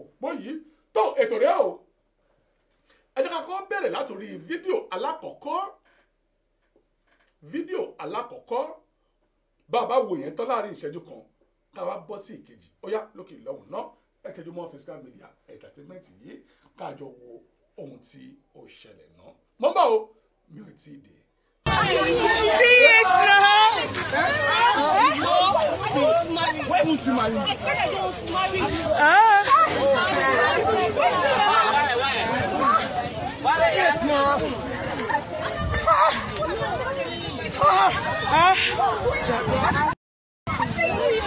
òpó yìí tó ètò rẹ̀ o ẹ jẹ́ ká kọ́ bẹ̀rẹ̀ látòrí fídíò alákọ̀ọ́kọ́ bàbá wò yẹn tán láàrin ìṣẹ́jú kan ká wá bọ́ sí ìkejì ó yá lókè lọ́hùn náà ẹ tẹ́jú mọ́ physical media entertainment yìí káàjọ wo ohun tí ó ṣẹlẹ̀ náà mọ́ bá o mi ò tí ì dé. Why won't you marry? I said I don't want to marry. Why? Yes, no.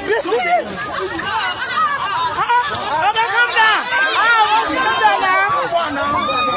This way. Okay, come down. Come down now.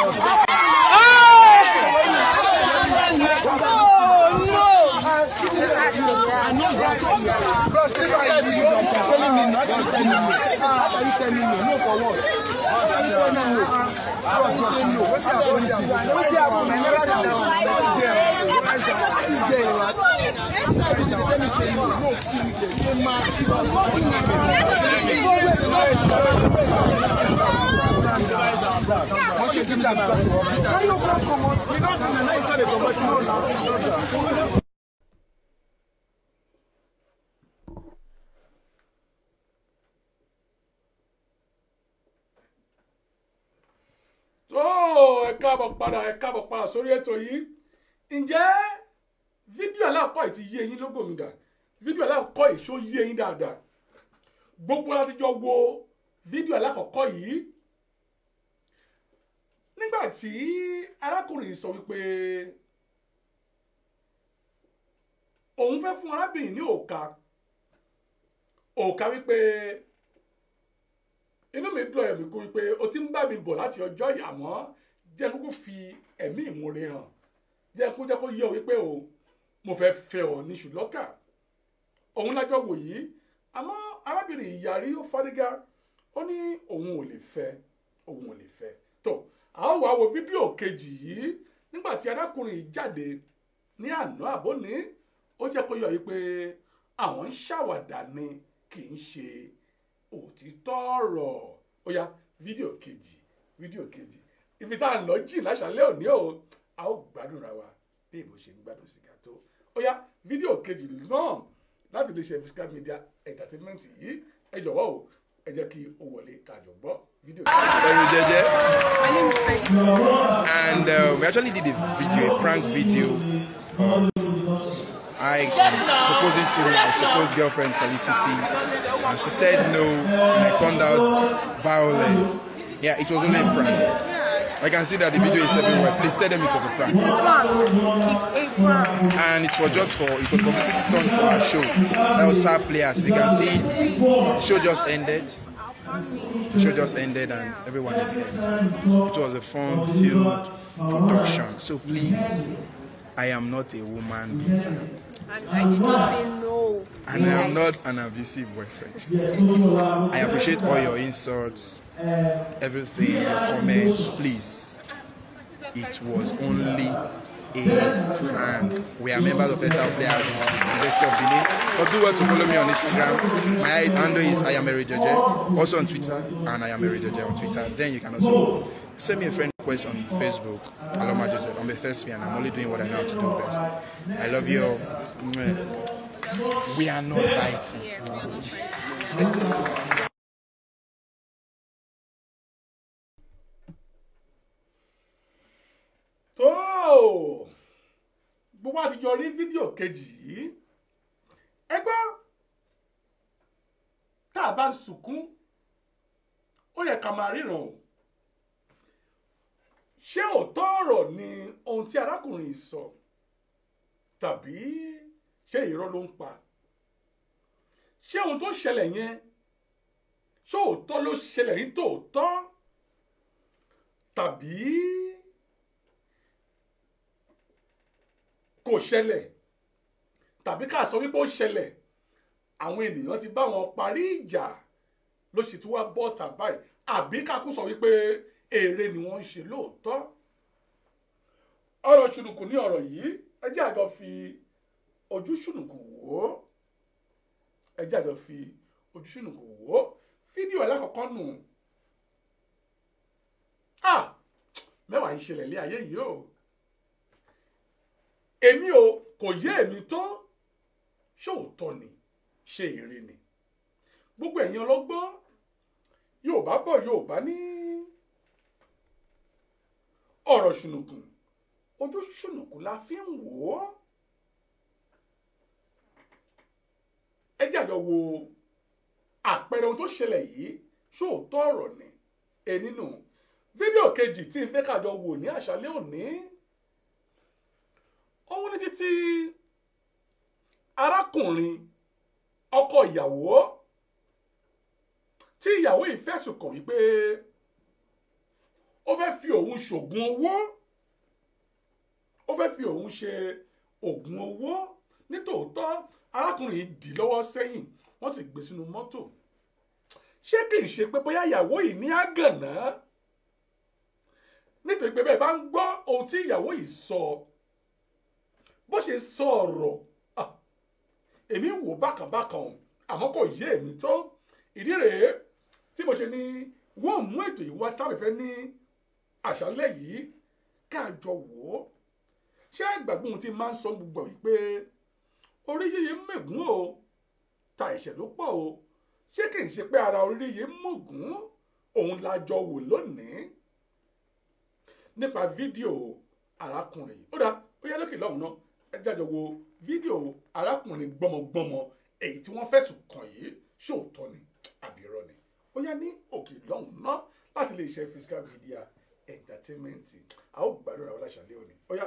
Ẹ káàbọ̀ padà sórí ètò yìí. Ǹjẹ́ fídíò aláàkọ́ yìí ti yé yín lógo mi dà? Fídíò aláàkọ́ yìí ṣó yé yín dáadáa? Gbogbo láti jọ wo fídíò alákọ̀ọ́kọ́ yìí. Nígbà tí arákùnrin sọ wípé òun fẹ́ fún arábìnrin ní òòkà wípé inú mi dùn ẹ̀mí kú wípé o ti ń bá mi bọ̀ láti ọjọ́ yìí àmọ́ jẹ́ kó fi ẹ̀mí ìmoore hàn jẹ́ kó yé ọ wípé o mo fẹ́ fẹ́ ọ ní ṣùlọ́kà òun lájọ wò yìí àmọ́ arábìnrin ìyàrí ó fárígá ó ní òun ò lè fẹ́ tó a ó wá wo fídíò kejì yìí nígbà tí arákùnrin yìí jáde ní àná àbóní ó jẹ́ kó yọ wípé àwọn ń ṣàwàdà ni kì í ṣe òtítọ́ ọ̀rọ̀ ó yá fídíò kejì ibi tá à ń lọ jì láṣálẹ́ òní o a ó gbádùn ra wa bí ìbò ṣe ń gbádùn sìgá tó ó yá fídíò kejì náà láti lè ṣe physical media entertainment yìí ẹ jọ̀wọ́ o ẹ jẹ́ kí o wọlé kájọ gbọ́ fídíò. Jeje. My name is Faith. And we actually did a prank video. I proposing to my supposed girlfriend Felicity, and she said no, and I turned out violent. Yeah, it was only a prank. I can see that the video is everywhere. Please tell them it was a prank. It's a prank. And it was publicity stunt for our show. That was our players. We can see the show just ended. And everyone is here. It was a fun-filled production. So please, I am not a woman beater. And I did not say no. And I am not an abusive boyfriend. I appreciate all your insults, everything, your comments. Please, it was only a prank. We are members of SL Players, University of Benin. But do well to follow me on Instagram. My handle is IamEriJeje. Also on Twitter, and IamEriJeje on Twitter. Then you can also send me a friend request on Facebook. Aloma Joseph. I'm a thespian. I'm only doing what I know how to do best. I love you all. We are not fighting. Yes, we are not fighting. tó gbogbo àti jọ rí fídíò kejì yìí ẹ gbọ́ tá a bá ń sunkún ó yẹ ká máa ríran o ṣé òótọ́ ọ̀rọ̀ ni ohun tí arákùnrin yìí sọ tàbí ṣé irọ́ ló ń pa ṣé ohun tó ṣẹlẹ̀ yẹn ṣé òótọ́ ló ṣẹlẹ̀ ní tòótọ́ tàbí kò ṣẹlẹ̀ tàbí ká sọ wípé ó ṣẹlẹ̀ àwọn ènìyàn ti bá wọn parí ìjà ló sì tún wá bọ́ tàbá yìí àbí ká kú sọ wípé èrè ni wọ́n ń ṣe lóòótọ́ ọ̀rọ̀ ṣùnùkùn ní ọ̀rọ̀ yìí ẹ jẹ́ àjọ fi ojú ṣùnùkùn wò ó fídíò alákọ̀ọ́kọ́ nù mẹ́wàá ìṣẹ̀lẹ̀ lé ayé yìí o èmi o kò yé èmi tó ṣòótọ́ ni ṣe èrè ni gbogbo ẹ̀yin ọlọ́gbọ́n Yorùbá bọ̀ Yorùbá ní ọ̀rọ̀ ṣùnùkùn ojú ṣùnùkùn la fi ń wò ó ẹ jẹ́ àjọ wo àpẹẹrẹ ohun tó ṣẹlẹ̀ yìí ṣòótọ́ ọ̀rọ̀ ni nínú fídíò kejì tí n fẹ́ kájọ wò ní àṣálẹ́ òní òun ní títí arákùnrin ọkọ ìyàwó tí ìyàwó yìí fẹ̀sùn kàn wípé ó fẹ́ fi òun ṣògùn owó ó fẹ́ fi òun ṣe ògùn owó nítòótọ́ arákùnrin yìí dì lọ́wọ́ sẹ́yìn wọ́n sì gbé sínú mọ́tò ṣé kì í ṣe pé bóyá ìyàwó yìí ní àgànná nítorí pé bẹ́ẹ̀ bá ń gbọ́ ohun tí ìyàwó yìí sọ bó ṣe sọ ọ̀rọ̀ èmi wò bákànbákan àmọ́ kò yé èmi tó ìdí rèé tí mo ṣe ní wọ́n mú ètò yìí wá sáfẹ́fẹ́ ní àṣálẹ́ yìí káàjọ wò ó ṣé ìgbàgbọ́ ohun tí máa ń sọ gbogbo wípé orí yíyí mẹ́gùn o ta ẹ̀ṣẹ̀ ló pọ̀ o ṣé kì í ṣe pé ara orí yìí mọ̀gùn òun la jọ wò lónìí nípa fídíò arákùnrin yìí ó dá ó yá lókè lọ́hùn náà ẹ jájọ wo fídíò arákùnrin gbọmọgbọmọ èyí tí wọ́n fẹ̀sùn kàn yìí ṣòótọ́ ni àbí irọ́ ni ó yá ní òkè lọ́hùn náà láti lè ṣe Physical Media Entertainment a ó gbàdúrà wọlé àṣálẹ́ òní ó yá.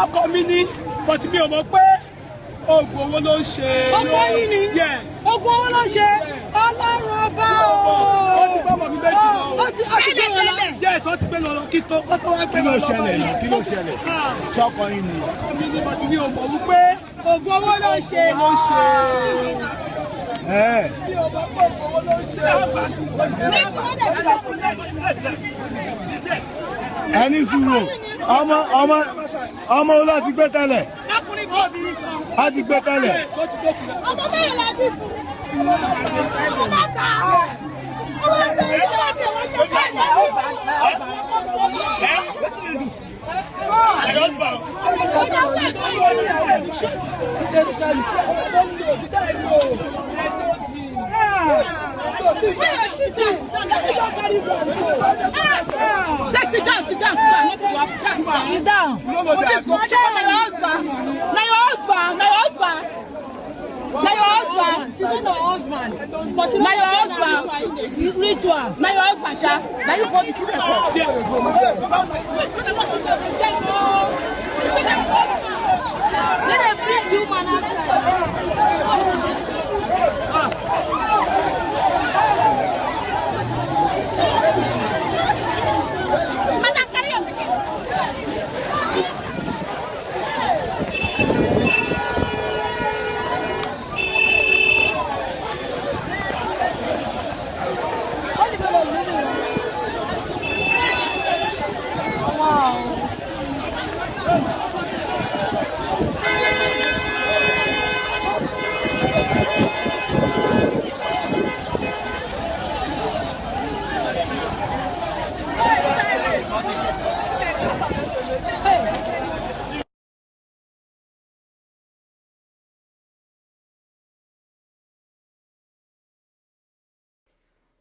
Ọkọ mi ni but mi ò mọ̀ pé oògùn owó ló ń ṣe. Ọkọ yìí ni oògùn owó ló ń ṣe Ọlọ́run ọba o. Ó ti gbọ́ ọmọ mi méjì lọ. Ó ti gbé wọn lọ. Yes, ó ti gbé lọ kí tó wá gbé lọ báyìí. Kí ló ṣẹlẹ̀? Ṣọ́kọ yín ni. Ọkọ mi ni but mi ò mọ̀ wípé oògùn owó ló ń ṣe. Ló ń ṣe. Mi ò mọ̀ pé oògùn owó ló ń ṣe. Ẹni sùúrù ọmọ olú àti gbé tẹ́lẹ̀. Lákùnrin kan obìnrin kan. A ti gbé tẹ́lẹ̀. Ọmọ mẹ́rin la bí fún. Ọmọ mẹ́ta. Ọmọ mẹ́ta yìí ló ti wọ́n jẹ́ báyìí. Sit down. She's not your husband. But she's not your husband. It's ritual. Now your husband, Sha. Now you go to keep it. Let them bring you man outside.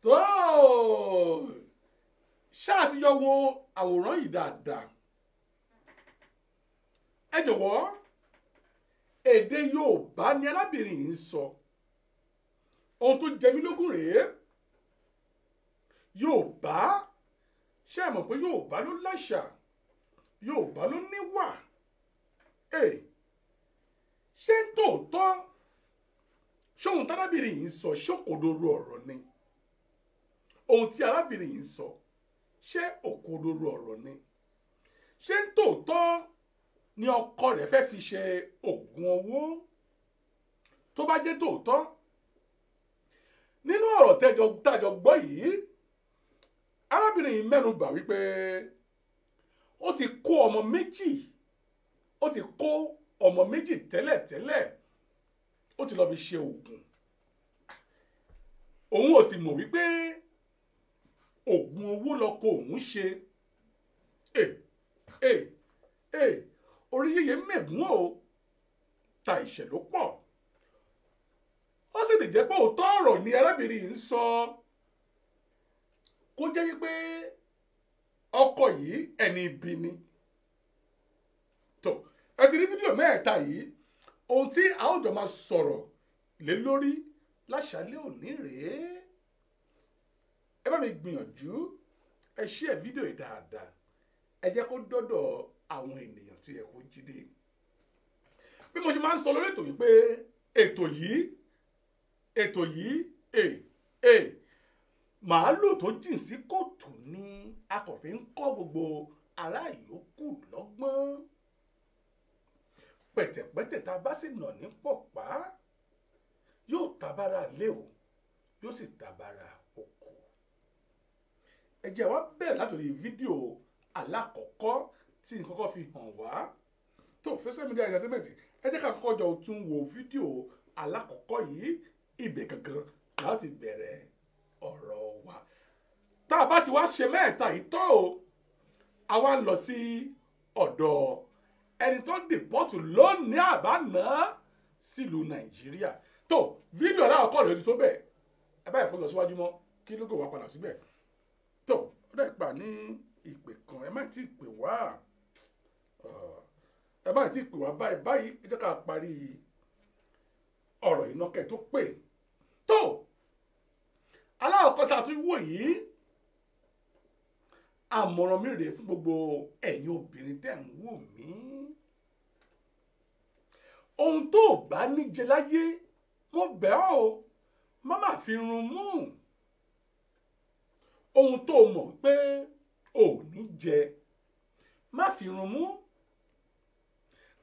tó ṣáà ti yọ wo àwòrán yìí dáadáa ẹ jọ̀wọ́ èdè Yorùbá ni arábìnrin yìí ń sọ ohun tó jẹ mí lógún rèé Yorùbá ṣé ẹ mọ̀ pé Yorùbá ló láṣà Yorùbá ló níwà ṣé tòótọ́ ṣóhun tárábìnrin yìí ń sọ ṣé òkodoro ọ̀rọ̀ ni ohun tí arábìnrin yìí ń sọ ṣé òkodoro ọ̀rọ̀ ni ṣé tòótọ́ ni ọkọ rẹ̀ fẹ́ fi ṣe oògùn owó tó bá jẹ́ tòótọ́ nínú ọ̀rọ̀ tájọ gbọ́ yìí arábìnrin yìí mẹ́nu bà wípé ó ti kó ọmọ méjì tẹ́lẹ̀tẹ́lẹ̀ ó ti lọ fi ṣe oògùn òun ò sì mọ̀ wípé oògùn owó lọkọ òun ṣe orí yẹyẹ mẹ́gùn o ta ìṣẹ̀ ló pọ̀ ó sì lè jẹ́ pé òótọ́ ọ̀rọ̀ ni arábìnrin yìí ń sọ kó jẹ́ wípé ọkọ yìí ẹni ibi ni tó ẹ ti rí fídíò mẹ́ẹ̀ta yìí ohun tí a ó jọ máa sọ̀rọ̀ lé lórí láṣálẹ́ òní rèé ẹ bá mi gbìyànjú ẹ share fídíò yìí dáadáa ẹ jẹ́ kó dọ́dọ̀ àwọn ènìyàn tí ẹ kó jíde bí mo ṣe máa ń sọ lórí ètò yìí pé ètò yìí màálù tó jìn sí kòtò ni akọ̀fin ń kọ́ gbogbo ará ìyókù lọ́gbọ́n pẹ̀tẹ̀pẹ̀tẹ̀ tá a bá sì nà ní pọ̀pá yóò tabara lé o yóò sì tabara oko ẹ jẹ́ wá bẹ̀rẹ̀ látòrí fídíò alákọ̀ọ́kọ́ tí n kọ́kọ́ fi hàn wá tó social media entertainment ẹ jẹ́ ká kọ́kọ́ jọ tún wo fídíò alákọ̀ọ́kọ́ yìí ibẹ̀ gangan láti bẹ̀rẹ̀ ọ̀rọ̀ wa tá a bá ti wá ṣe mẹ́ẹ̀ta yìí tó o a wá lọ sí ọ̀dọ̀ ẹni tó dìpọ́tù lónìí àbáná sílùú Nàìjíríà tó fídíò alákọ̀ọ́kọ́ rẹ̀ ti tó bẹ́ẹ̀ ẹ báyìí kó lọ síwájú mọ́ kí lógo wá padà síbẹ̀ tó ó dẹ̀ pa ní ìpè kan ẹ má tí ì pè wá báyìí ẹ jẹ́ ká parí ọ̀rọ̀ ìnákẹ́ tó pè tó aláwọ̀kọ́ tá a tún wò yìí àmọ̀ràn mi rèé fún gbogbo ẹ̀yin obìnrin tẹ́ ń wò mí ohun tó bá níjẹ láyé mo bẹ̀ ọ́ o má má fi run mú ohun tó mọ̀ pé ò ní jẹ má fi run mú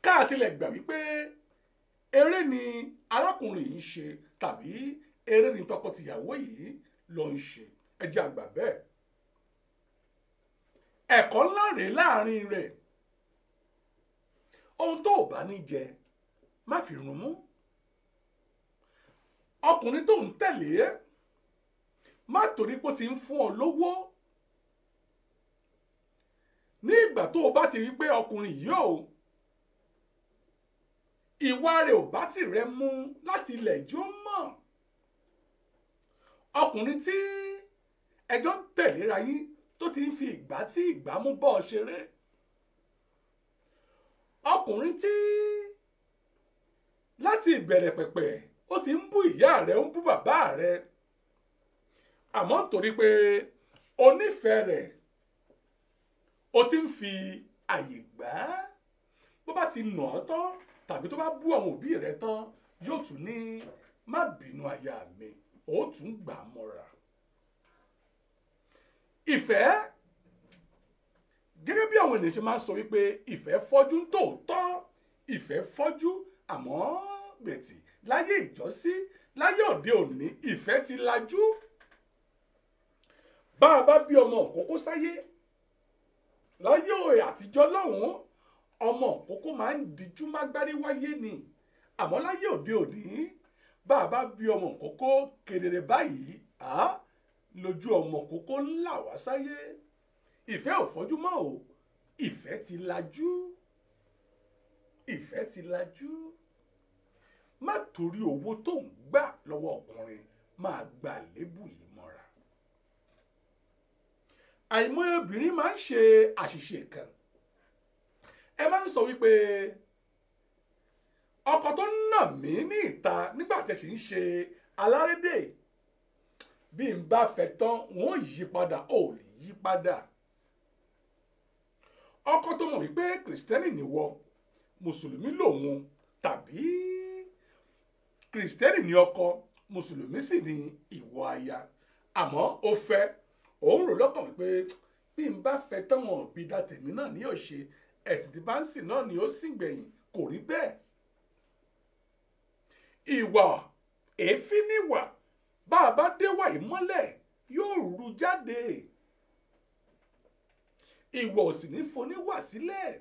káà tilẹ̀ gbà wípé eré ni arákùnrin yìí ń ṣe tàbí eré ni tọkọtìyàwó yìí ló ń ṣe ẹ jẹ́ àgbà bẹ́ẹ̀ ẹ̀kọ́ ńlá rèé láàrin rẹ̀ ohun tó bá ní jẹ má fi run mú ọkùnrin tó ń tẹ̀lé má torí pé ó ti ń fún ọ lówó ní ìgbà tó o bá ti rí pé ọkùnrin yìí ò ìwà rẹ̀ ò bá tì rẹ mú láti ilẹ̀ jó mọ̀ ọkùnrin tí ẹjọ́ ń tẹ̀léra yín tó ti ń fi ìgbà tí ìgbà mú bọ́ ọ ṣeré ọkùnrin tí láti ìbẹ̀rẹ̀ pẹ̀pẹ̀ ó ti ń bú ìyá rẹ̀ ń bú bàbá rẹ̀ àmọ́ torí pé onífẹ̀ẹ́ rẹ̀ ó ti ń fi àyè gbà á bó bá ti nà ọ́ tán tàbí tó bá bú àwọn òbí rẹ̀ tán yóò tún ní má bínú aya mi ó tún gbà á mọ́ra. ìfẹ́ gẹ́gẹ́ bí àwọn ènìyàn ṣe máa ń sọ wípé ìfẹ́ fọ́jú ń tòótọ́ ìfẹ́ fọ́jú àmọ́ gbètì láyé ìjọ́sí láyé òde òní ìfẹ́ ti lajú bá a bá bí ọmọ òkókó sáyé láyé òye àtijọ́ lọ́hùn-ún ọmọ òkókó máa ń dijú mágbárí wáyé ni àmọ́ láyé òde òní bá a bá bí ọmọ òkókó kedere báyìí lójú ọmọ òkókó ńlá wá sáyé ìfẹ́ ò fọ́jú mọ́ o ìfẹ́ ti lajú ìfẹ́ ti lajú má torí owó tó ń gbà lọ́wọ́ ọkùnrin máa gba lébù yìí mọ́ra àìmọye obìnrin máa ń ṣe àṣìṣe kan ẹ máa ń sọ wípé ọkọ tó nà mí ní ìta nígbà tí ẹ sì ń ṣe alárédè bí n bá fẹ́ tán wọn ò yí padà ò lè yí padà ọkọ tó mọ̀ wípé kìrìsìtẹ́nì nìwọ mùsùlùmí lòun tàbí kìrìsìtẹ́nì ní ọkọ mùsùlùmí sì ní ìwọ aya àmọ́ ó fẹ́ òun rò lọ́kàn wípé bí n bá fẹ́ tán wọn bí dá tèmi náà ní yóò ṣe ẹ̀sìn tí bá ń sìn náà ni ó sì gbẹ̀yìn kò rí bẹ́ẹ̀ ìwà èéfín níwà bá a bá déwà ìmọ́lẹ̀ yóò rú jáde ìwà ò sì ní foníwà sílẹ̀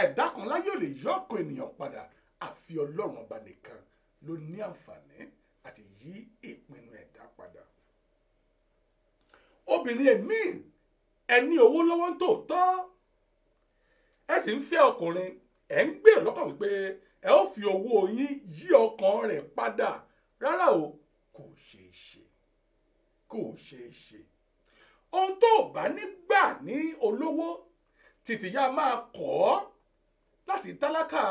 ẹ̀dá kan láyé ò lè yọ ọkàn ènìyàn padà àfi ọlọ́run ọba nìkan ló ní àǹfààní àti yí ìpinnu ẹ̀dá padà obìnrin èmi ẹ ní owó lọ́wọ́ ń tòótọ́ ẹ sì ń fẹ́ ọkùnrin ẹ ń gbèrò lọ́kàn wípé ẹ ó fi owó yín yí ọkàn rẹ̀ padà rárá o kò ṣeé ṣe kò ṣeé ṣe ohun tó bá nígbà ní olówó tètè ya máa kọ́ ọ́ láti tálákà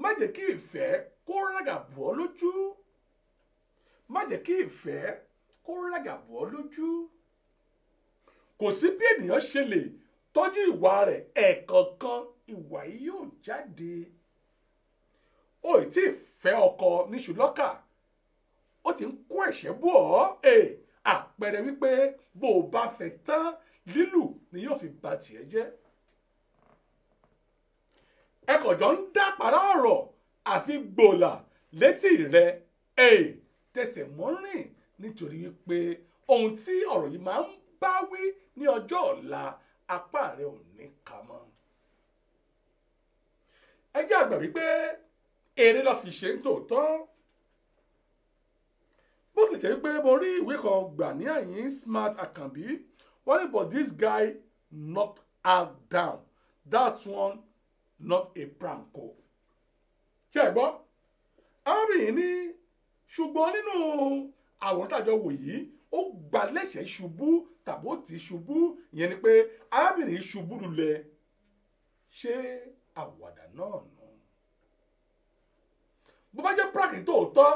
má jẹ́ kí ìfẹ́ kó rágà bù ọ́ lójú má jẹ́ kí ìfẹ́ kó rágà bù ọ́ lójú kò sí bí ènìyàn ṣe lè tọ́jú ìwà rẹ̀ ẹ̀ẹ̀kọ̀ọ̀kan ìwà yìí yóò jáde ó ì tí ì fẹ́ ọkọ níṣu lọ́kà ó ti ń kó ẹ̀ṣẹ̀ bù ọ́ àpẹẹrẹ wípé bó o bá fẹ́ tán lílù ni yóò fi bà tiẹ̀ jẹ́ ẹkọ̀jọ́ ń dá pàrọ̀ ọ̀rọ̀ àfi gbòòlà létí rẹ̀ tẹsẹ̀ mọ́rìn nítorí wípé ohun tí ọ̀rọ̀ yìí máa ń bá wí ní ọjọ́ ọ̀la apá rẹ̀ ò ní kà mọ́. ẹ jẹ́ àgbà wípé eré ló fi ṣe ń tòótọ́ bó tilẹ̀ jẹ́ wípé mo rí ìwé kan gbà ní àyín Smart Àkànbí wọ́n ní but this guy knocked her down that one not a prank o. ṣé ẹ gbọ́ arábìnrin ní ṣùgbọ́n nínú àwọn tàjọ wò yìí ó gbà lẹ́sẹ̀ ṣubú tàbí ó ti ṣubú ìyẹn ni pé arábìnrin ṣubú lulẹ̀ ṣé àwàdà náà nù. bó bá jẹ́ prank tòótọ́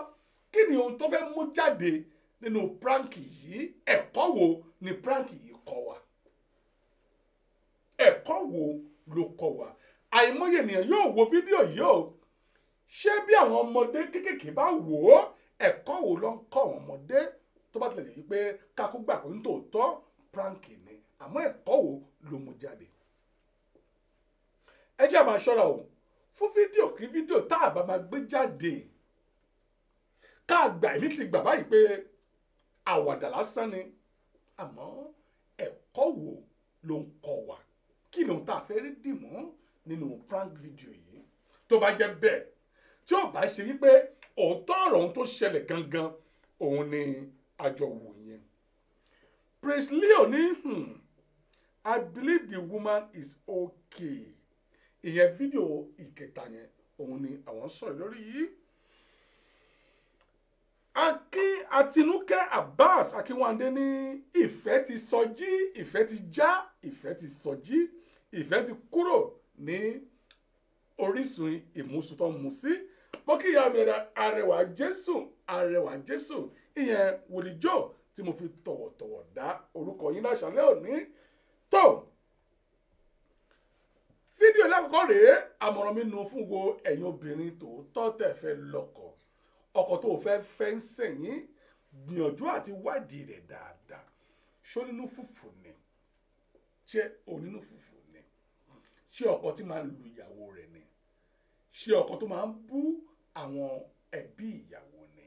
kí ni ohun tó fẹ́ mú jáde nínú prank yìí ẹ̀kọ́ wo ni prank yìí kọ́ wa ẹ̀kọ́ wo ló kọ́ wa àìmọye ènìyàn yóò wo fídíò yìí o ṣé bí àwọn ọmọdé kéékèèké bá wò ó ẹ̀kọ́ wo ló ń kọ́ àwọn ọmọdé tó bá tilẹ̀ yìí pé kakú gbà pé nítòótọ́ prank ni àmọ́ ẹ̀kọ́ wo ló mú jáde. ẹ jẹ́ àmà ṣọ́ra o fún fídíò kí fídíò tá a bá máa gbé jáde ká gbà èmi ti gbà báyìí pé àwàdà lásán ni àmọ́ ẹ̀kọ́ wo ló ń kọ́ wa kí ni ohun tá a fẹ́ rí dìmọ́ nínú prank video yìí tó bá jẹ́ bẹ́ẹ̀ tí ó bá ṣe wípé òótọ́ ọ̀rọ̀ ohun tó ṣẹlẹ̀ gangan òun ni àjọ wò yẹn. Prince Leo ní I believe the woman is okay ìyẹn fídíò ìkẹta yẹn òun ni àwọn sọ̀rọ̀ lórí yìí. Àtinúkẹ́ Abbas Akínwándé ní ìfẹ́ ti sọjí ìfẹ́ ti já ìfẹ́ ti sọjí ìfẹ́ ti kúrò ní orísun ìmúsùn tó ń mu sí mo kí ìyá mi rẹ̀ arẹwà Jésù ìyẹn wòlíjọ́ tí mo fi tọ̀wọ̀tọ̀wọ̀ dá orúkọ yín láṣálẹ́ òní tó fídíò lákòókò rèé àmọ̀ràn mi nù fún wo ẹ̀yin obìnrin tòótọ́ tẹ̀ fẹ́ lọ́kọ ọkọ tó fẹ́ ń sẹ̀yìn gbìyànjú àti wádìí rẹ̀ dáadáa ṣó nínú fùfù ni ṣé onínú fùfù ni ṣé ọkọ tí máa ń lu ìyàwó rẹ̀ ni ṣé ọkọ tó máa ń bú àwọn ẹbí ìyàwó ni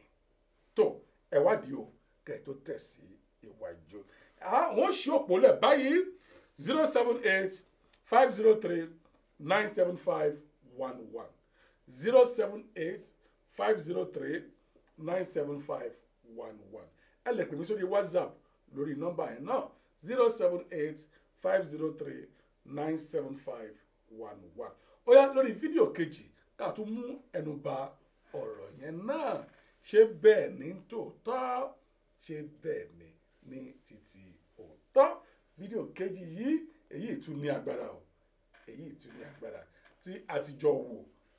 tó ẹ wádìí o kẹ́ tó tẹ̀ sí iwájú àwọn ṣí òpó lẹ̀ báyìí 078-503-97511 078-503-97511 ẹ lè pè mí sórí WhatsApp lórí nọ́mbà yẹn náà 078-503-97511 ó yá lórí fídíò kejì ká tún mú ẹnu bà ọ̀rọ̀ yẹn náà ṣé bẹ́ẹ̀ ni tòótọ́ ṣé bẹ́ẹ̀ ni ní títí òótọ́ fídíò kejì yìí èyí tún ní agbára o èyí tún ní agbára tí a ti jọ wò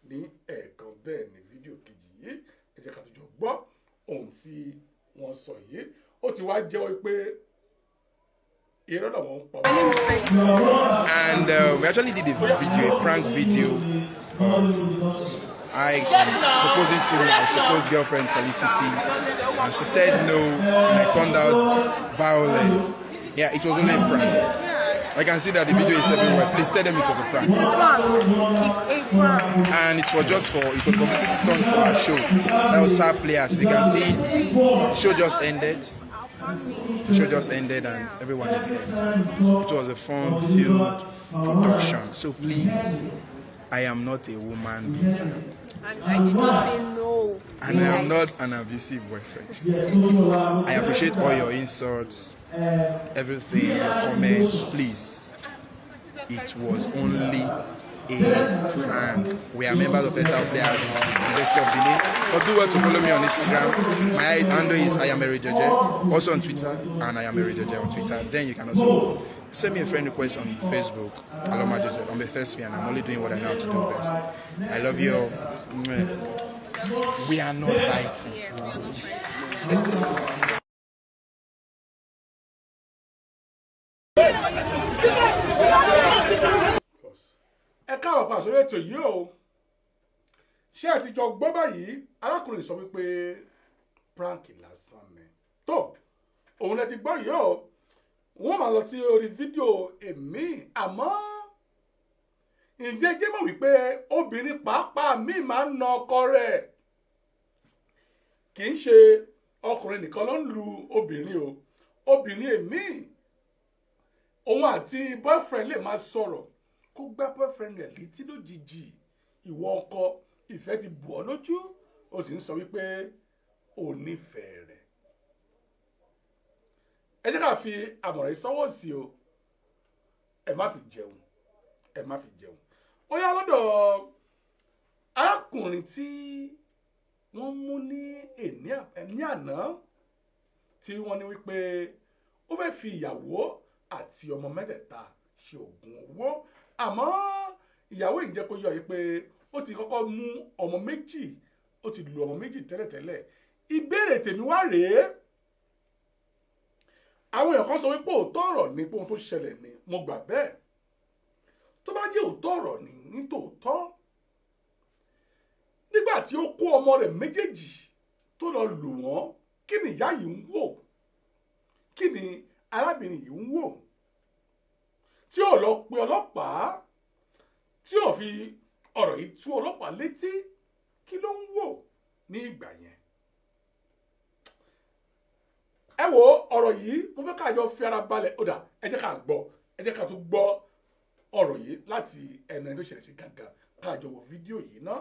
ní ẹ̀ẹ̀kan bẹ́ẹ̀ ní fídíò kejì yìí ẹ jẹ́ ká tó jọ gbọ́ ohun tí wọ́n sọ yìí ó ti wá jẹ́wọ́ pé irọ́ náà wọ́n ń pa. And we actually did a video, a prank video of I proposing to my supposed girlfriend Felicity, and she said no, and I turned out violent. Yeah, it was only a prank. I can see that the video is everywhere. Please tell them it was a prank. It's a prank. And it was just for, it was publicity stunt for our show. That was our players. You can see the show just ended. The show just ended and everyone is here. It was a fun-filled production. So please, I am not a woman being. And I did not say no. And I am not an abusive boyfriend. I appreciate all your insults, everything, your comments. Please, it was only a prank. We are members of SR Players, University of Benin. But do well to follow me on Instagram. My handle is IamEriJeje. Also on Twitter, and IamEriJeje on Twitter. Then you can also send me a friend request on Facebook. Aloma Joseph. I'm a thespian. I'm only doing what I know how to do best. I love you all. We are not fighting. Yes, we are not fighting. Ẹ káàbọ̀ pa sórí ètò yìí o. Ṣé ẹ ti jọ gbọ́ báyìí? Arákùnrin sọ wípé prank lásán ni. Tó, òun lẹ ti gbọ́ yìí o. Wọ́n máa lọ sí orí fídíò èmi àmọ́ ǹjẹ́ jẹ́ mọ̀ wípé obìnrin pàápàá mi máa ń na ọkọ rẹ̀. Kì í ṣe ọkùnrin nìkan ló ń lu obìnrin o. Obìnrin èmi òun àti boyfriend lè máa sọ̀rọ̀ kó gbá boyfriend rẹ̀ létí lójijì. Ìwọ ọkọ ìfẹ́ ti bù ọ́ lójú ó sì ń sọ wípé ò nífẹ̀ẹ́ rẹ̀. Ẹ jẹ́ ká fi àmọ̀ràn ìsọwọ́ sí o. Ẹ má fi jẹun. Ẹ má fi jẹun. Ó yá lọ́dọ̀ arákùnrin tí wọ́n mú ní àná tí wọ́n ní wípé ó fẹ́ fi ìyàwó àti ọmọ mẹ́tẹ̀ẹ̀ta ṣe oògùn owó àmọ́ ìyàwó yìí jẹ́ kó yọ yìí pé ó ti kọ́kọ́ mú ọmọ méjì ó ti lu ọmọ méjì tẹ́lẹ̀tẹ́lẹ̀. Ìbéèrè tèmi wá rèé. Àwọn èèyàn kan sọ wípé òótọ́ ọ̀rọ̀ ni pé ohun tó ṣẹlẹ̀ ni mo gbà bẹ́ẹ̀. Tó bá jẹ́ òótọ́ ọ̀rọ̀ ni ní tòótọ́. Nígbà tí ó kó ọmọ rẹ̀ méjèèjì tó lọ lù wọ́n, kí ni ìyá yìí ń wò? Kí ni arábìnrin yìí ń wò? Tí ò lọ pe ọlọ́pàá, tí ò fi ọ̀rọ̀ yìí tú ọlọ́pàá létí, kí ló ń wò ní ìgbà yẹn? Ẹ wo ọ̀rọ̀ yìí mo fẹ́ ká jọ fi ara balẹ̀ ó dà ẹ jẹ́ ká gbọ́ ẹ jẹ́ ká tún gbọ́ ọ̀rọ̀ yìí láti ẹnu ẹni tó ṣẹlẹ̀ sí gangan ká jọ wo fídíò yìí ná.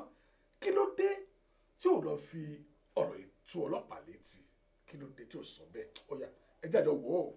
Kí ló dé tí ò lọ fi ọ̀rọ̀ yìí tú ọlọ́pàá létí? Kí ló dé tí ò sọ bẹ́ẹ̀? Ó yá ẹ jẹ́ àjọ wò ó.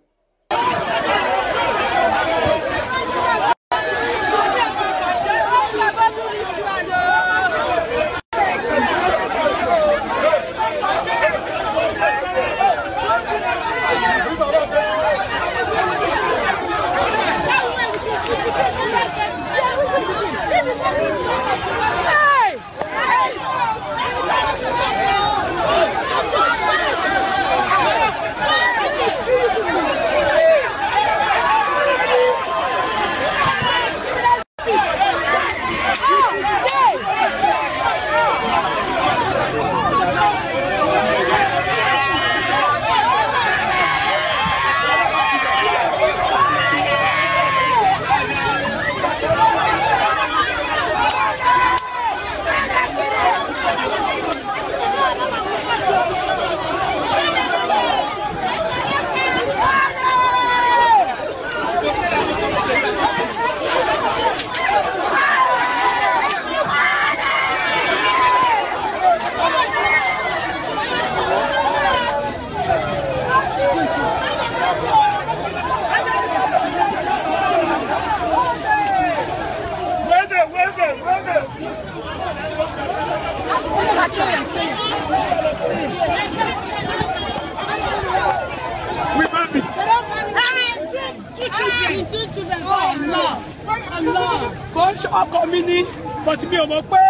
kò ń ṣe ọkọ mi ní but mi ò mọ̀ pé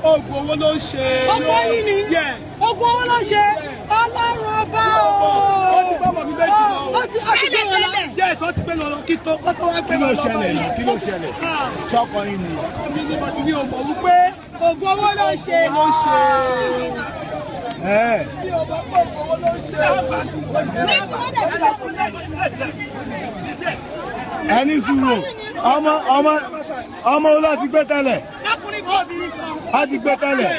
oògùn owó ló ń ṣe. ọkọ yìí ni oògùn owó ló ń ṣe ọlọ́run ọba o. ó ti bá ọmọ mi méjì lọ. ó ti gbé wọn lọ. yes ó ti gbé lọ kí tó wá gbé wọn lọ báyìí. kí ló ṣẹlẹ̀ ṣọkọ yìí ni. ọkọ mi ní but mi ò mọ̀ wípé oògùn owó ló ń ṣe. mi ò mọ̀ pé oògùn owó ló ń ṣe. ẹni sùúrù ọmọ olú àti gbé tẹ́lẹ̀. a ti gbé tẹ́lẹ̀.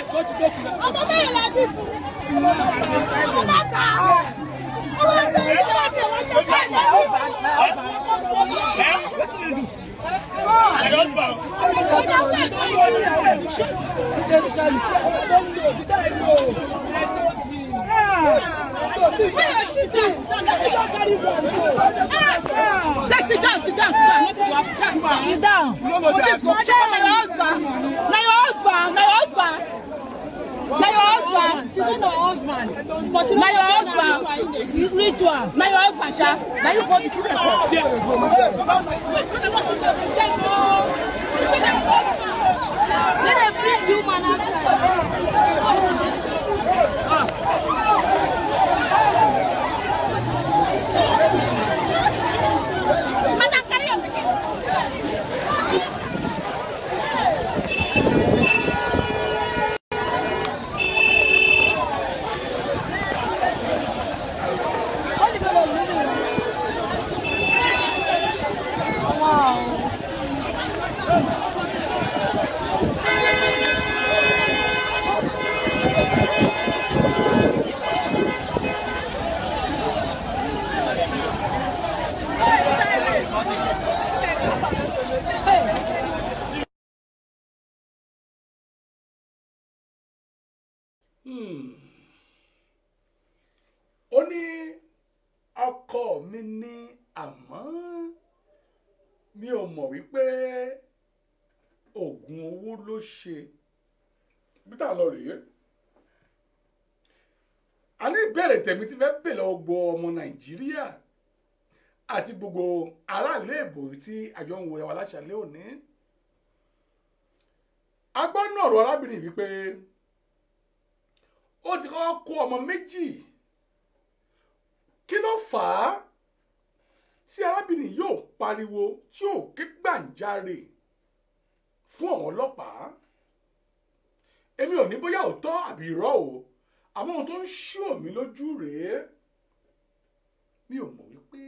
ọmọ mẹ́rin la bí fún ọmọ mẹ́ta ọmọ mẹ́ta ìṣẹ́ láti ọ̀rọ̀ tó bá yẹ. Sit down. She's not your husband. But she's not your husband. It's ritual. Now your husband, Sha. Now you go to kill her. Let them bring you, man. ó ní ọkọ mi ní àmọ́ mi ò mọ̀ wípé oògùn owó ló ṣe bí tá a lọ rèé a ní ìbéèrè tèmi ti fẹ́ bèèrè lọ́wọ́ gbogbo ọmọ Nàìjíríà àti gbogbo aráàlú èbò tí àjọ ń wo ẹwà láṣàlẹ̀ òní agbọ́nà ọ̀rọ̀ arábìnrin wípé ó ti kọ́kọ́ kó ọmọ méjì kí ló fà á tí arábìnrin yóò pariwo tí yóò ké gbàǹjarè fún àwọn ọlọ́pàá èmi ò ní bóyá òótọ́ àbí irọ́ o àmọ́ ohun tó ń ṣó mi lójú rèé mi ò mọ̀ wípé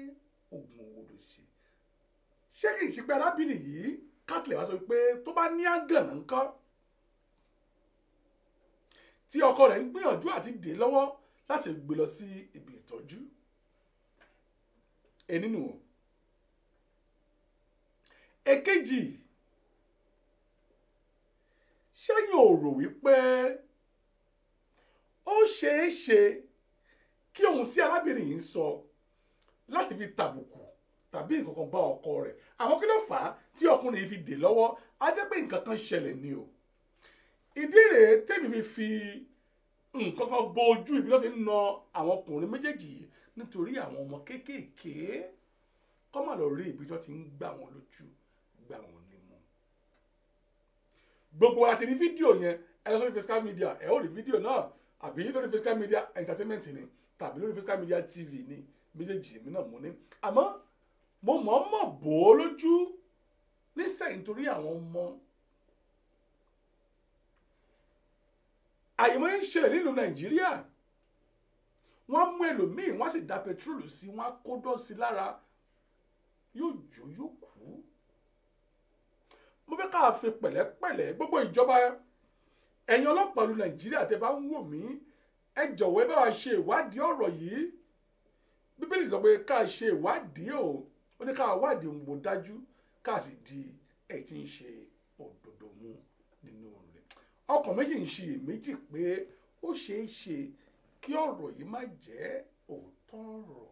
oògùn owó ló ṣe ṣé kì í ṣe pé arábìnrin yìí kátìlẹ̀ wá sọ pé tó bá ní àgànná ńkọ́ tí ọkọ rẹ̀ ń gbìyànjú àti dè lọ́wọ́ láti gbé lọ sí ibi ìtọ́jú ẹnìnú èkejì ṣẹ́yìn ò rò wípé ó ṣeé ṣe kí ohun tí arábìnrin yìí ń sọ láti fi tàbùkù tàbí nǹkan kan bá ọkọ rẹ̀ àwọn kí ló fà á tí ọkùnrin yìí fi dè lọ́wọ́ á jẹ́ pé nǹkan kan ṣẹlẹ̀ ni o ìdí rèé tèmi fi nǹkan kan bo ojú ibi tó ti ń na àwọn ọkùnrin méjèèjì nítorí àwọn ọmọ kéékèèké kọ́ mà lọ rí ibi tó ti ń gbà wọ́n lójú gbà wọ́n nímú. gbogbo wa ti rí fídíò yẹn ẹ lọ sórí physical media ẹ ó rí fídíò náà àbí lórí physical media entertainment ni tàbí lórí physical media tv ni méjèèjì èmi náà mú ní. àmọ́ mo mọ̀ọ́mọ̀ bò ó lójú nísẹ̀yìn torí àwọn ọmọ. àyèmọ́ ń ṣẹlẹ̀ nílùú Nàìjíríà wọ́n mú ẹlòmíì wọ́n sì da pẹtrólù sí wọ́n kó dọ́sí lára yóò jó yóò kú. mo fẹ́ ká fi pẹ̀lẹ́pẹ̀lẹ́ gbogbo ìjọba ẹ̀yin ọlọ́pàá ìlú Nàìjíríà tẹ́ bá ń wò mí ẹ jọ̀wọ́ ẹ bá wa ṣe ìwádìí ọ̀rọ̀ yìí Bíbélì sọ pé ká ṣe ìwádìí ó ní ká wádìí ohun gbogbo dájú ká sì di ẹ̀ tí ń ṣe òdodo mú nínú rẹ̀. ọkàn méjì ń ṣiyèméjì pé ó ṣeé ṣe kí ọ̀rọ̀ yìí má jẹ́ òótọ́ ọ̀rọ̀.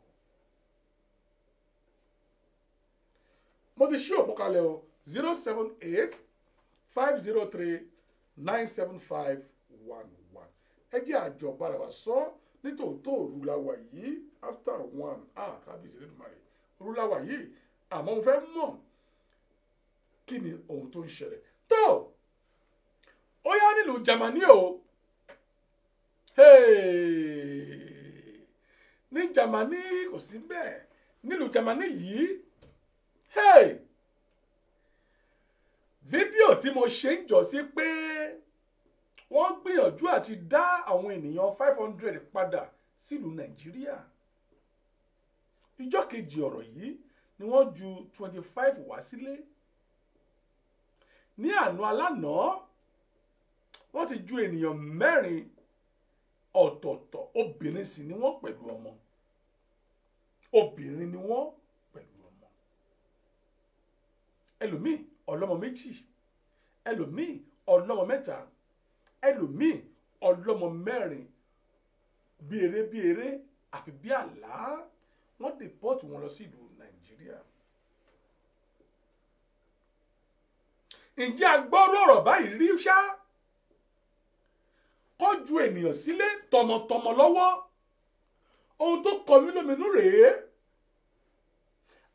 mo ti ṣí òpó kalẹ̀ o 078-503-97511 ẹ jẹ́ àjọ bára wa sọ nítòótọ́ òru la wà yìí after 1 kábíyèsí lẹ́nu màrí òru la wà yìí àmọ́ mo fẹ́ mọ̀ kí ni ohun tó ń ṣẹlẹ̀ tó ó yá nílùú Jámánì o ní Jámánì kò sí bẹ́ẹ̀ nílùú Jámánì yìí fídíò tí mo ṣe ń jọ sí pé wọ́n gbìyànjú àti dá àwọn ènìyàn 500 padà sílùú Nàìjíríà ìjọ́ kejì ọ̀rọ̀ yìí ni wọ́n ju 25 wá sílé ní àná alánàá wọ́n ti ju ènìyàn 4 ọ̀tọ̀ọ̀tọ̀ obìnrin sì ni wọ́n pẹ̀lú ọmọ obìnrin ni wọ́n pẹ̀lú ọmọ ẹlòmíì ọlọ́mọ 2 ẹlòmíì ọlọ́mọ 3 ẹlòmíì ọlọ́mọ 4 bí eré àfi bí àlá wọ́n dìpọ́tù wọn lọ sí ìlú Nàìjíríà. ǹjẹ́ agbọ́rọ̀ ọ̀rọ̀ báyìí rí ṣá kọjú ènìyàn sílé tọmọtọmọ lọ́wọ́ ohun tó kọ mí lóminú rèé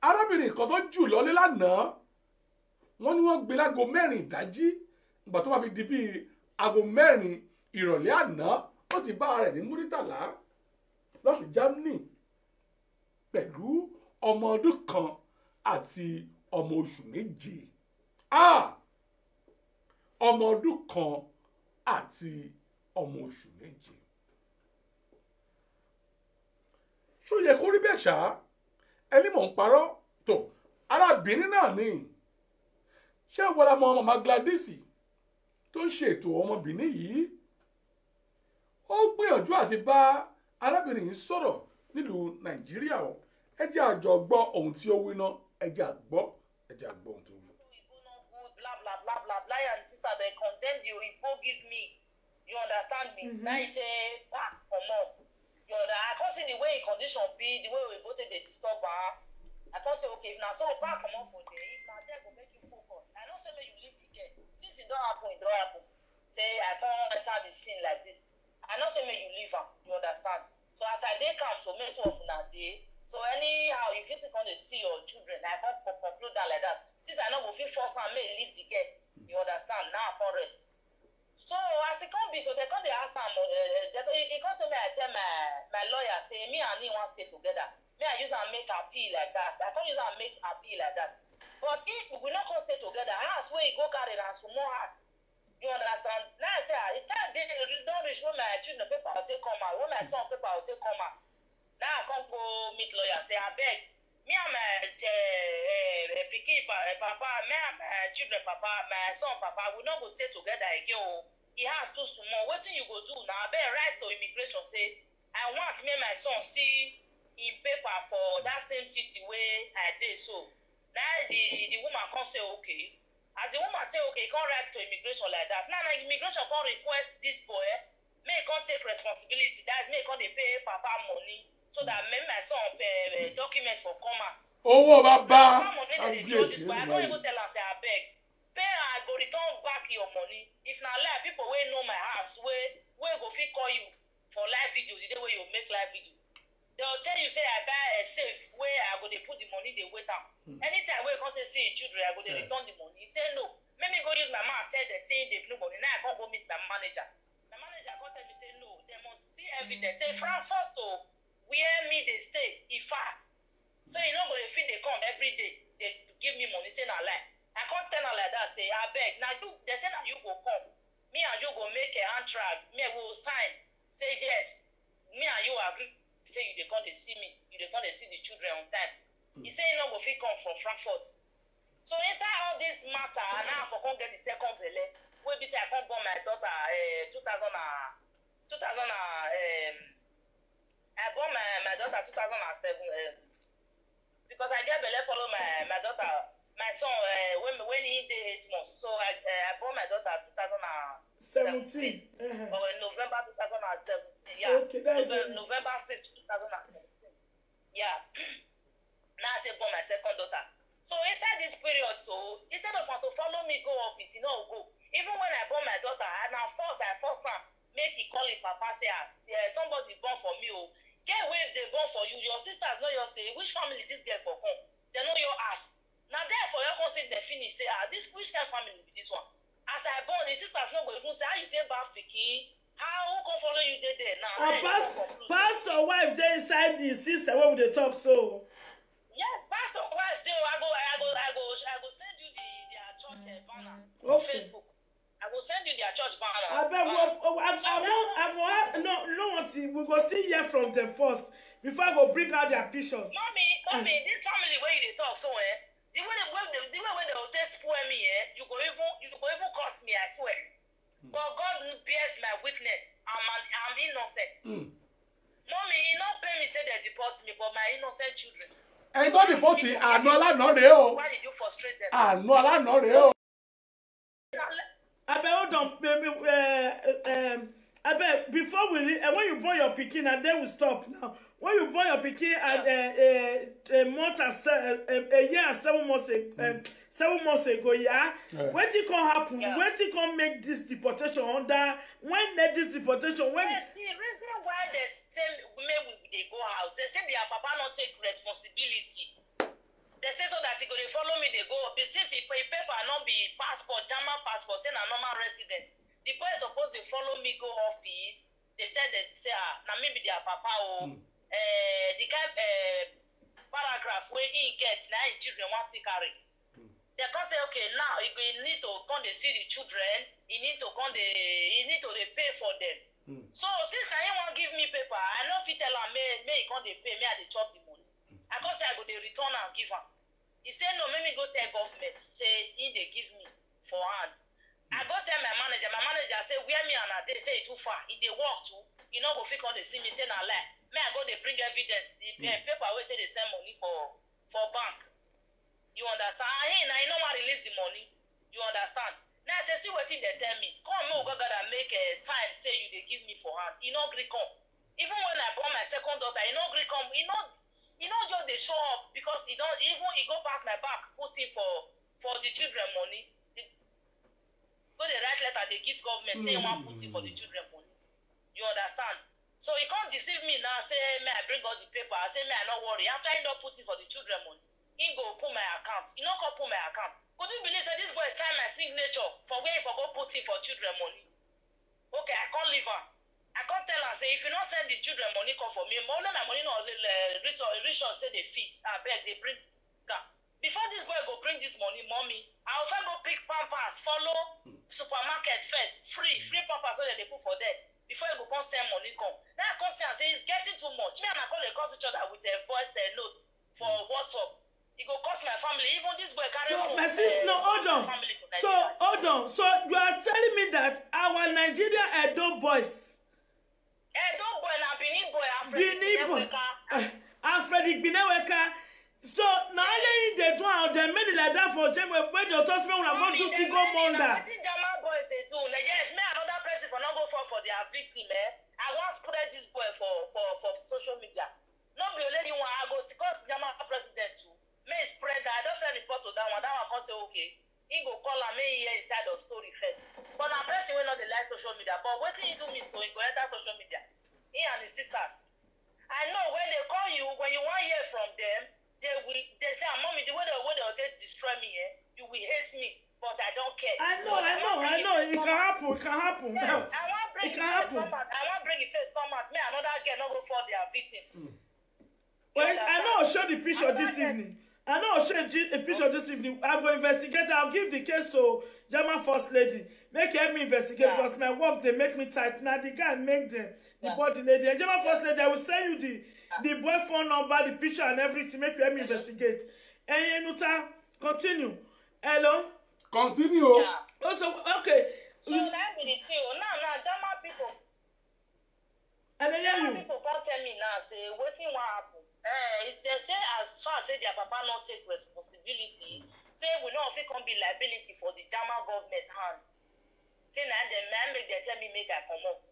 arábìnrin kan tó jù lọ́lé lánàá wọ́n ní wọ́n gbé lágo 4 ìdájí ìgbà tó máa fi di bíi aago 4 ìrọ̀lẹ́ àná ó ti bá ara rẹ̀ ní Múrítàlá láti Germany pẹ̀lú ọmọ ọdún kan àti ọmọ oṣù 7 ọmọ ọdún kan àti ọmọ oṣù 7 ṣó yẹ kó rí bẹ́ẹ̀ ṣá ẹni mò ń parọ́ tó arábìnrin náà ní ṣé wọ́n mọ Mama Gladys tó ń ṣètò ọmọbìnrin yìí ó gbìyànjú àti bá arábìnrin yìí sọ̀rọ̀ nílùú Nàìjíríà o ẹ jẹ́ a jọ gbọ́ ohun tí ó wí náà ẹ jẹ́ a gbọ́ ohun tó wí. Blah blah blah and sister they condemn the Igbo give me you understand me night back comot you understand I can't see the way in condition be the way we both dey disturb her I can't say okay if na so back comot for there if na there go make you focus I know say make you leave the girl since it don happen say I can't enter the scene like this I know say make you leave am you understand so as I dey calm so make two of una dey so anyhow if you still come dey see your children I can't conclude that like that since I no go fit force am make leave the girl you understand now I come rest so as e come be so they come dey ask am e come say make I tell my lawyer say me and him wan stay together me I use am make appeal like that I come use am make appeal like that but if we no come stay together house wey e go carry na small house you understand now I say the time dey don reach when my children paper go take come out when my son paper go take come out now I come go meet lawyer say abeg me and my pikin papa me and my children papa my son papa we no go stay together again o e house too small wetin you go do na abeg write to immigration say I want make my son see him paper for that same city wey I dey so na the woman come say okay as the woman say okay come write to immigration like that now immigration come request this boy make he come take responsibility that is make he come dey pay papa money so that make my son document for come out. owó bàbá abiyesi I don't even tell am say abeg pay I go return back your money if na lie people wey know my house wey go fit call you for live video the day wey you make live video they go tell you say I buy a safe wey I go dey put the money dey wait am anytime wey you come take see your children I go dey return the money he say no make me go use my mouth tell them say dey pay money now I come go meet my manager come tell me say no they must see evidence say Frankfurt to where me dey stay e far so you no go dey fit dey come every day dey give me money say na lie I come tell am like that say abeg na you dey say na you go come me and you go make a contract me we go sign say yes me and you agree say you dey come dey see me you dey come dey see the children on time he say he no go fit come from Frankfurt so inside all this matter now I for come get the second belle wey be say I come born my daughter 2000 I born my daughter 2007 because I get belle follow my daughter my son when he dey 8 months so I born my daughter 2017 or November 2017 yeah okay, November 5th 2017 yeah now I take born my second daughter so inside this period so instead of to follow me go office he no go even when I born my daughter I force am make he call him papa say somebody born for me o get wey dey born for you your sisters know your say which family this girl for come they know your ass This which kind of family be this one? As I born, the sisters no go even say how you take bath pikin. How who can follow you there now? Pastor wife dey inside the sister wey we dey talk so. Yes, pastor wife dey. I go send you their church banner on Facebook. I will send you their church banner. No want to. We go still hear from them first before I go bring out their pictures. Mommy, this family where you dey talk so the way they will take spoil me you go even curse me, I swear. But God bears my witness. I'm innocent. Mommy, he not pay me say they deport me, but my innocent children. And don't deport me. Why did you frustrate them? I bet hold on, baby. I bet before we when you born your pikin and then we stop now. When you born your pikin and a month and a year and 7 months 7 months ago, yeah. When it can happen, when it can make this deportation under when this deportation when the reason why they say maybe they go house, they say their papa not take responsibility. They say so that they go they follow me, they go. Since the paper not be passport, German passport, say a normal resident. The boy is supposed to follow me go office. They tell they say now maybe their papa the kind paragraph where he gets now children want to carry. They can say okay now you need to come to see the children. You need to come they pay for them. So since I want give me paper, I know if you tell him may he come they pay me at the chop the money. I can say I go they return and give him. He said no, let me go tell government. Say he they give me for hand. I go tell my manager say where me and they say too far. If they walk too, you know go fit on they see me say na lie. May I go they bring evidence. The paper where they send money for bank. You understand? I know I release the money. You understand? Now I say see what they tell me. Come me go and make a sign say you they give me for hand. You know agree come. Even when I born my second daughter, you know agree come. You know just they show up because he don't even he go past my back put in for the children money. Go the write letter they give government say you want put in for the children money. You understand? So he can't deceive me now say may I bring all the paper. I say may I not worry. After he don't put in for the children money, he go put my account. He not go put my account. Could you believe that this boy sign my signature for where he for go put in for children money? Okay, I can't leave her. I can't tell her say if you not send the children money come for me, only my money not reach on say they feed. I beg they bring that. Before this boy go bring this money, mommy, I'll first go pick Pampers, follow supermarket first, free Pampers so that they put for them. Before you go come send money come. Now I come say and say it's getting too much. Me and I call they call each other with a voice note for WhatsApp. It go cost my family. Even this boy carry so, phone. My sister, no, hold on. So hold on. So you are telling me that our Nigeria Edo boys. Edo boy na Benin boy Alfred Igbineweka. So now they do how they made it like that for Jemwe where they told me when I go to still go Monda. I think German boys they do. Yes, me another person for not go for their victim. I want spread this boy for social media. Not be a lady one I go because German president too. May spread that. I don't say report to that one. That one can say okay. He go call and may hear inside of story first. But now person will not like social media. But what he do me so he go enter social media. He and his sisters. I know when they call you, when you want to hear from them, they say, mommy, the way they destroy me, you will hate me. But I don't care. I know. It can happen. Yeah, I want bring it first come out. Me another girl not go for their victim. Well, I know I'll show the picture this evening. I will investigate. I'll give the case to German First Lady. Make help me investigate because my work they make me tight. Now the guy make them the body lady. And German First Lady, I will send you the boy phone number, the picture and everything. Make you help me investigate. And Yenuta, continue. Hello? Continue. Yeah. Also, okay. So that be the thing. Now, German people. And then German people can't tell me now, say, what thing will happen? They say as far as their papa not take responsibility, say we know if it can be liability for the German government hand. Say now the man make they tell me make I come out.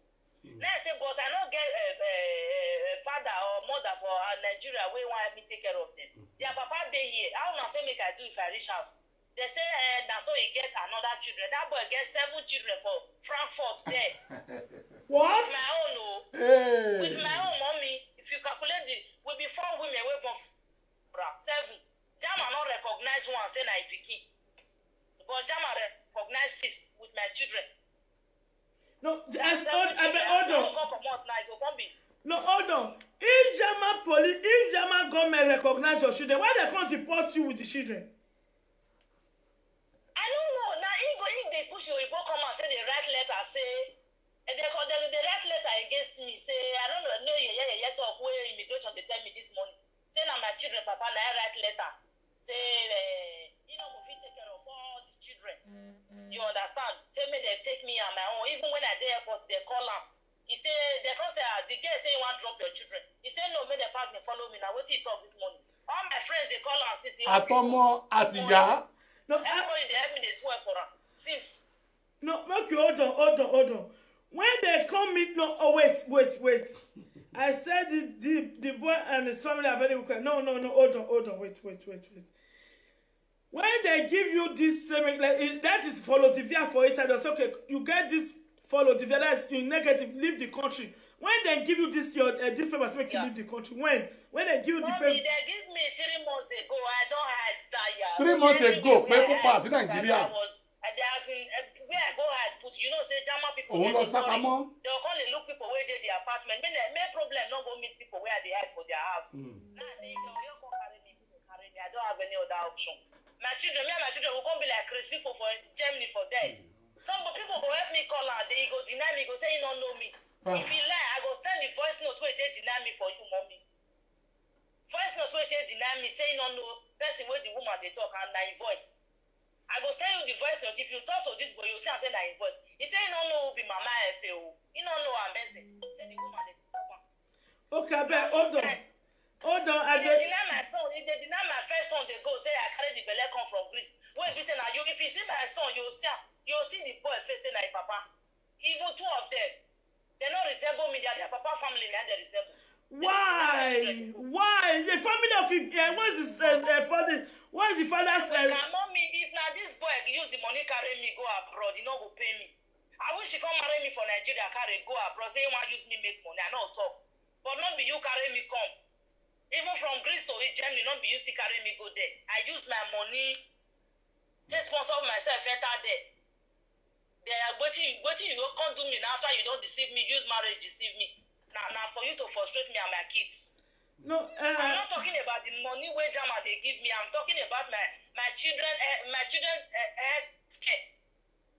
Now I say, but I don't get a father or mother for Nigeria where want me take care of them. Their papa they here. How now say make I do if I reach house? They say now so he get another children. That boy get 7 children for Frankfurt there. What? With my own, with my own mommy. If you calculate will be 4 women away from 7. German not recognize one, say na pikin. but Jama recognize it with my children. No, hold on. No, hold on. If Jama government recognize your children, why they can't deport you with the children? I don't know. Now, if they push you, go come and say they write letter, say, they write letter against me, say, I don't know, you talk where immigration, they tell me this morning. Say, now my children, Papa, now I write letter. Say, we take care of all the children. You understand? Say, me, they take me on my own. Even when I there, but they call them. He say, they can't say, the girl say, you want to drop your children. He say, no, make the park me follow me. Now, what he talk this morning? All my friends, they call and since he Atomo, Atiya. No, everybody, they help me, they swear for her. Since. No, okay, hold on. When they come meet, wait. I said the boy and his family are very wicked. No, hold on, wait. When they give you this, like, that is follow Divya for each other. Okay, you get this follow Divya, that is in negative, leave the country. When they give you this, this paper make you leave the country. When they give you the paper. They give me 3 months ago. I don't have that yet. 3 months ago, people pass in Nigeria. Where I go ahead put, say Jama people. Oh, no, Sakamo. They'll call and look people where they the apartment. May problem not go meet people where they hide for their house. Now say you come carry me. I don't have any other option. My children will come be like Chris people for Germany for them. Some people go help me call her. They go deny me. Go say you don't know me. If you lie, I go send the voice note where they deny me for you, mommy. Voice note where they deny me, say you don't know person where the woman they talk and na voice. I go send you the voice note. If you talk to this boy, you see and say na voice. He say you don't know who be Mama FAO. You don't know I'm messing. Say the woman they talk. Okay, but hold on. If they deny my son, if they deny my first son, they go say I carry the belle come from Greece. When we say now you, if you see my son, you see the boy face say na his papa. Even 2 of them, they don't resemble me. They are their papa family, and they resemble. Why? The family of what is the father's? Mommy, if now this boy use the money carry me go abroad, he not go pay me. I wish he come marry me for Nigeria, carry go abroad. Say he want use me make money, I not talk. But not be you carry me come. Even from Greece to Germany, not be you still carry me go there. I use my money, take sponsor myself enter there. They are waiting you can't do me now after you don't deceive me, use marriage deceive me. Now for you to frustrate me and my kids. No, I'm not talking about the money where Jama they give me. I'm talking about my children care.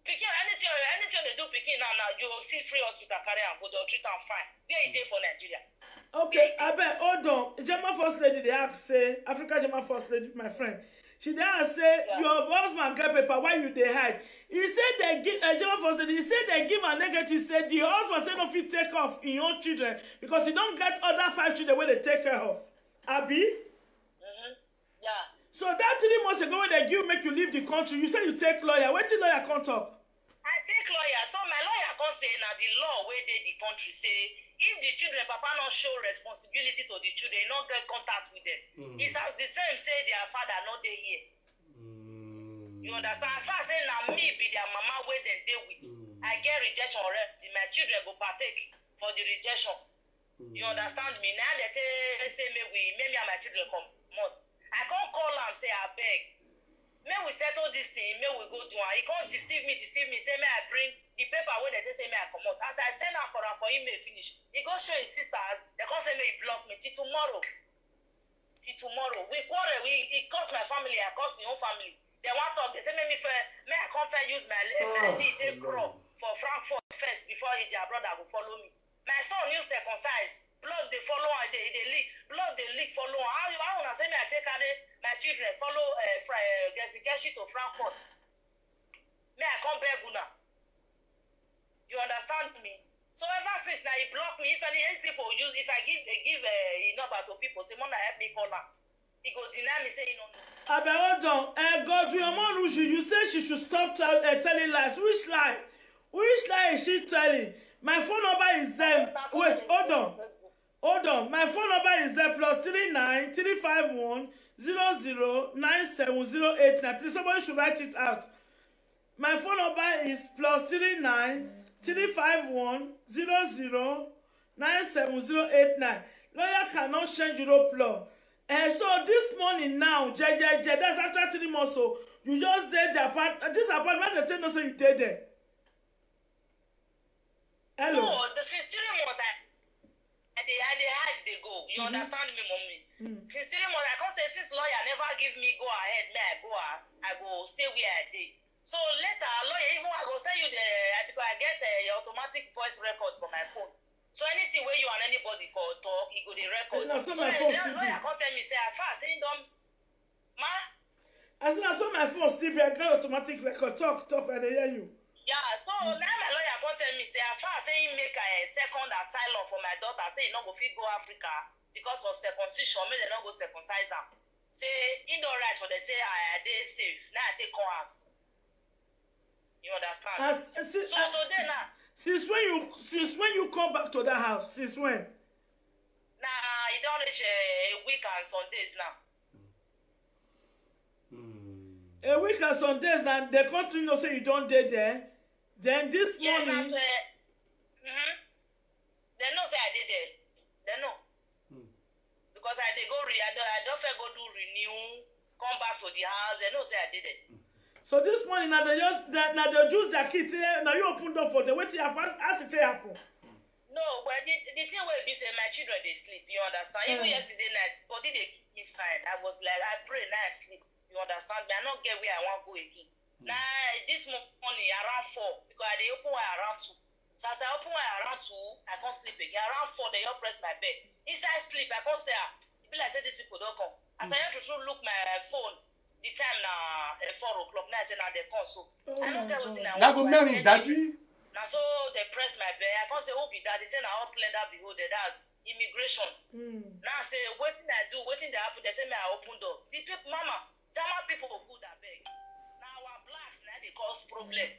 Picking anything they do picking now you will see free hospital carry and go they'll treat them fine. Where it is for Nigeria. Okay, I bet hold on. German first lady they ask say Africa German first lady, my friend. She there say your husband get paper, why you they hide? He said they give German first lady, he said they give a negative, said the husband said no fit take off in your children because he don't get other 5 children where they take care of. Abi? Yeah. So that 3 months ago when they give make you leave the country, you say you take lawyer. Wait till lawyer can't talk. I take lawyer. So my lawyer can't say now the law where they the country say if the children papa not show responsibility to the children, not get contact with them. It's as the same say their father not they here. You understand? As far as saying now me be their mama where they deal with. I get rejection already. My children go partake for the rejection. You understand me? Now they say me and my children come month. I can't call and say I beg. May we settle this thing, may we go do it. He can't deceive me, say may I bring the paper where they say may I come out. As I send her for email finish, he go show his sisters, they can't say may he block me till tomorrow. We quarrel, it cost my family, I cost my own family. They want to talk, they say may I come use my lead take crop for Frankfurt first before their brother will follow me. My son used circumcised. Blood they follow they leak. Blood they leak follow. How wanna say me I take my children follow Geshi to Frankfurt. May I come back una. You understand me? So ever since now he block me. If any people use if I give a number to people, say Mona help me call her. He go deny me say he don't know. Hold on. Godwin Omoruji, you say she should stop telling lies. Which lie? Which lie is she telling? My phone number is there. Wait, hold on. My phone number is there +39 351 009708. Please, somebody should write it out. My phone number is +39 351 009708. Lawyer cannot change Europe law. So this morning now, that's after 3 months. So you just said this apartment, they tell no, so you did there. Hello. No, since 3 months, I had they go. You understand me, mommy? Since 3 months, I can't say since lawyer never give me go ahead, may I go out, I go stay where I did. So later, lawyer, even I go send you because I get your automatic voice record from my phone. So anything where you and anybody call talk, he go the record. No, so my phone lawyer can't tell me, say, as far as saying them, ma? As soon as my phone still be, I got automatic record. Talk, and I hear you. Yeah, so now my lawyer can't tell me, say, as far as saying make a second asylum for my daughter, say he not go fit go Africa because of circumcision, maybe they not go circumcise her. Say, in the right for they say, they safe. Now I take house. You understand? So today now. Since when you come back to that house? Since when? Nah, it don't reach a week and some days now. A week and some days now. They continue to say you don't date there. Then this morning. They know say I did there. They know. Because I did go I don't go do renew, come back to the house. They know say I did it. So this morning now they use their key. Now you open door for them. What happen? As it happen? No, but the thing will be say my children they sleep. You understand? Even yesterday night, body they miss fine. I was like, I pray now I sleep. You understand? But I not get where I want to go again. Now this morning around 4 because they open wire around 2. So as I open wire around 2, I can't sleep again. Around 4 they all press my bed. Inside sleep I can't say it be like say these people don't come. As I have to look my phone. The time now 4 o'clock now I say now they come so I don't tell what I want. Now so they press my bed. I can't say who be that. They say now slender behold that's immigration. Now I say what thing I do, what thing they happen, they say me I open door. The people mama, German people good that beg. Now our blacks now they cause problem.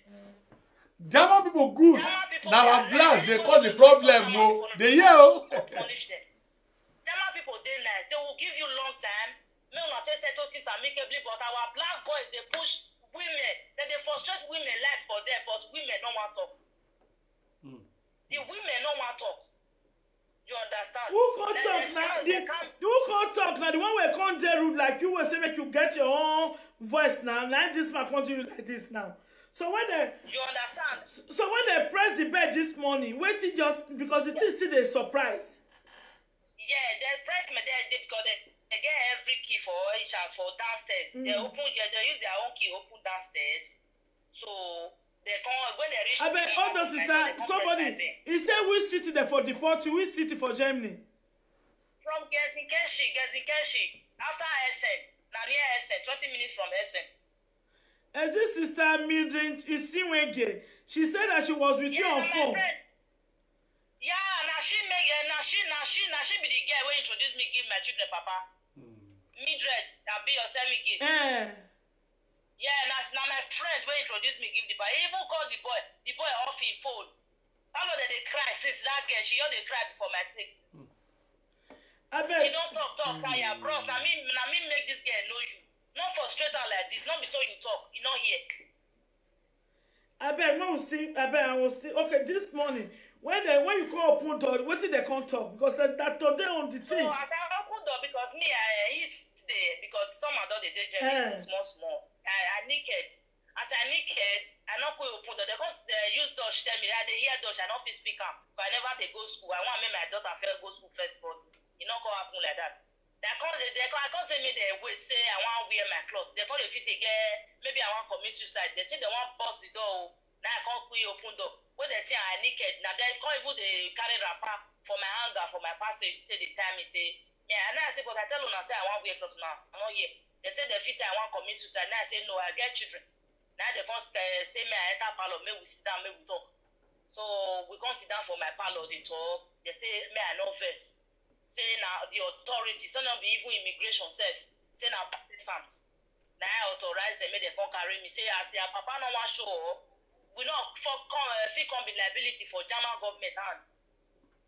German people good. Now our blacks they cause the problem. No, they yell. Punish them. German people they nice. They will give you long time. Men not say settle things amicably, but our black boys they push women, then they frustrate women life for them, but women don't want to talk. The women don't want to talk. You understand? Who can't talk now? Who can't talk now? The one where can't tell rude like you will say make you get your own voice now. Now this man can't do like this now. So when they you understand? So when they press the bed this morning, waiting just because it is still a surprise. Yeah, they press me there because they get every key for each house for downstairs. They use their own key open downstairs. So they come when they reach. I mean, all those is that somebody he said which city they for deport to which city for Germany? From Gelsenkirchen after Essen. Now near Essen, 20 minutes from Essen. And this sister Mildred Isiwege, she said that she was with you on phone. Yeah, now she be the girl who introduced me, give my children, Papa. Mildred, that be your semi gift. Yeah, now my friend who introduced me, give the boy. He even called the boy off his phone. How long did they cry since that girl? She only cried before my 6. She don't talk, Kaya, bros. Now me make this girl know you. Not frustrate her like this. Not be so you talk. You not hear. I will see. Okay, this morning. When you call open door, what did they can't talk? Because that today on the thing. So I can open door because me I eat today because some adult they do small. I naked. As I naked, I not go open door. They use Dutch tell me that they hear Dutch. I not fit speak am. But I never they go school. I want to make my daughter first go school first, but it not go happen like that. I can't say me they wait say I want to wear my clothes. They can't if say maybe I want to commit suicide. They say they want bust the door. Now I can't quit open door. When they say I naked, now they can't even they carry wrapper for my hanger for my passage. Till the time he say, yeah, and I say, but I tell them I say I want to wear clothes now. I'm not here. They say they feel say I want to commit suicide. Now I say no, I get children. Now they can't say me I enter parlor, maybe we sit down, maybe we talk. So we can't sit down for my parlor, they talk. They say me I know first. Say now the authorities, some not be even immigration self. Say now farms. Now I authorize them, make they come carry me. Say I say Papa no want show up. We not fit come be liability for German government hand.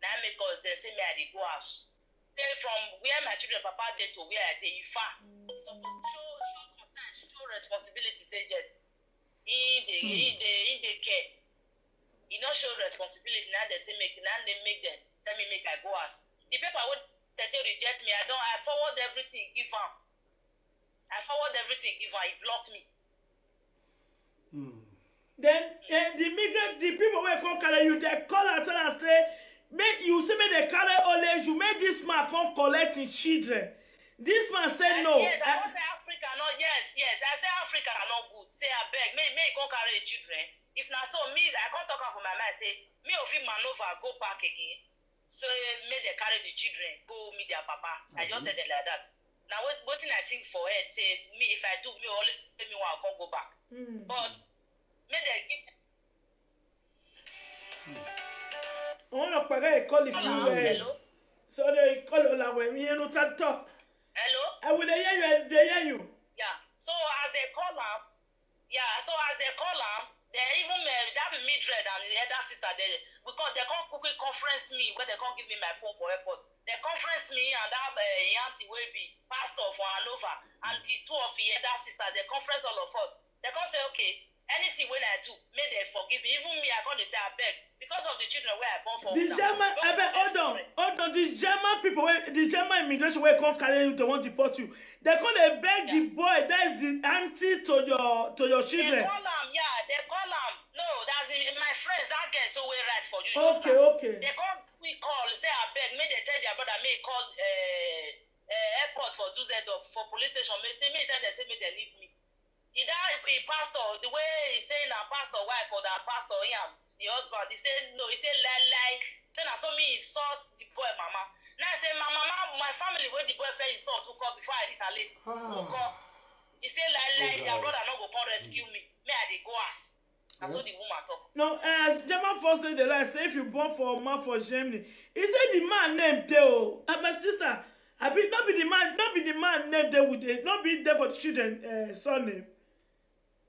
Now because they say me I dey go house. Say from where my children Papa dey to where I dey, you far. Suppose show concern, show responsibility. Say yes. In the care. He not show responsibility. Now they say make them tell me make I go house. The paper would Tete reject me. I forward everything, give him. I forward everything, give him. He blocked me. Then the people wey come carry you, they call and tell and say, make you see me they carry only you make this man come collect his children. This man said no. Yes, I want say Africa not. Yes. I say Africa are not good. Say I beg, may come carry the children. If not so, me I can't talk out for my mind. Say me of him maneuver go back again. So may they carry the children go meet their papa. I just tell them like that. Now what thing I think for it say me if I do me only me want to come go back. But may they give. I want to pay a call if you Hello. So they call you like when you know talk. Hello. I will hear you. They hear you. Yeah. So as they call them, they even that be Mildred and the other sister there because they can't quickly conference me when they can't give me my phone for airport. They conference me and that auntie will be pastor for Hanover and the two of the other sister. They conference all of us. They can't say okay. Anything when I do, may they forgive me. Even me, I can't say I beg because of the children where I born for. The German, hold on. The German people, the German immigration where come carry you, they want to deport you. They come they beg the boy. That is the auntie to your children. They call them, they call them. No, that's my friends. That girl so way right for you. Okay. They we call say I beg. May they tell their brother may call airport for Dusseldorf for police station. May tell they say may they leave me. He pastor, the way he saying a pastor wife or that pastor him, the husband, he said no, he said like say na so me insult the boy mama. Now I say my mama, my family where the boy fell insult to call before I retaliate. He said like their brother not go come rescue me. May I dey go ask. That's what the woman talk. No, as German first lady like say if you born for a man for Germany, he said the man named Theo. My sister, not be the man named there with it, not be there for the children son name.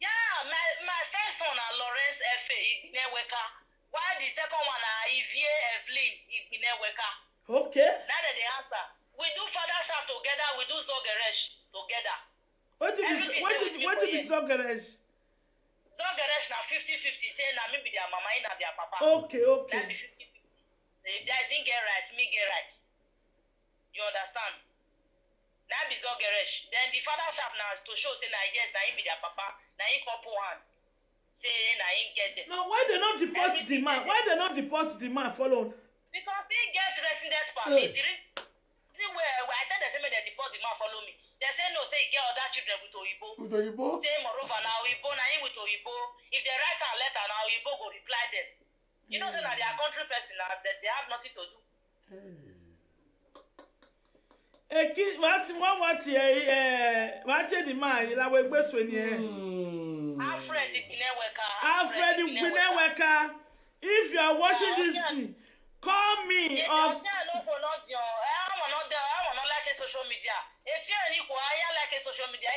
Yeah, my first son is Lawrence F.A. Igbineweka. While the second one is Ivie Evelyn Igbineweka. Okay. Now that they answer. We do father shout together, we do Zogeresh together. What if it's Zogeresh? Zogeresh na 50-50, say na me be their mama, na their papa. Okay. That be 50-50. If that didn't get right, me get right. You understand? That be Zogeresh. Then the father shout now to show say na yes, na him be their papa. Na him couple hand. Say na him get them. Now why they not deport the man? Why they not deport the man follow? Because he get resident permit. The reason where I tell them say they deport the man follow me. They say no, say he get other children with Oyibo. Say moreover now Oyibo na him with Oyibo. If they write a letter now Oyibo go reply them. You know say na their country person now that they have nothing to do. What the man you like best when Alfred Igbineweka. If you are watching this thing, call me or social media. If you are equal, I like social media.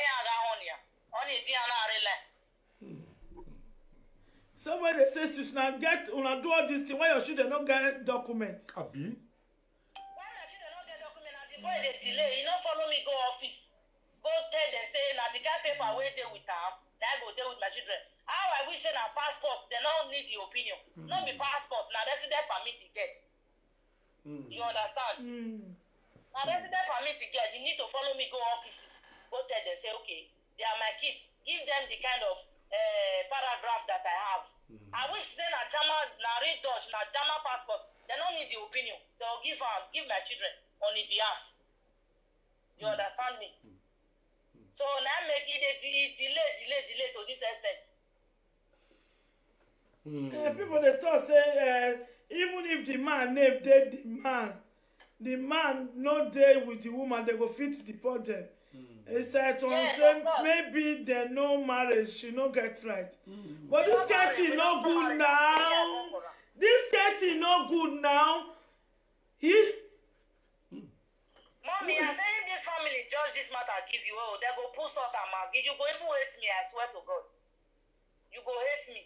Somebody says you should not get una do all this thing. Why your children not get documents? Abi. Why my children not get documents? The boy they delay. He not follow me go office. Go tell them say na the guy paper where they with am. That go there with my children. How I wish say na passport. They don't need the opinion. Not be passport. Na resident permit he get. You understand? Now resident permit he get. You need to follow me go offices. Go tell them say okay, they are my kids. Give them the kind of paragraph that I have. I wish say na German, na read Dutch, na German passport. They don't need the opinion. They'll give my children on his behalf. You understand me? So now make it delay to this extent. People they talk say even if the man name dead the man no day with the woman, they go fit deport them. It's like maybe they no marriage, she no get right. But this guy is no good now. This guy is no good now. Mommy, I say if this family judge this matter, give you they go pull salt and maggi. You go even hate me, I swear to God. You go hate me.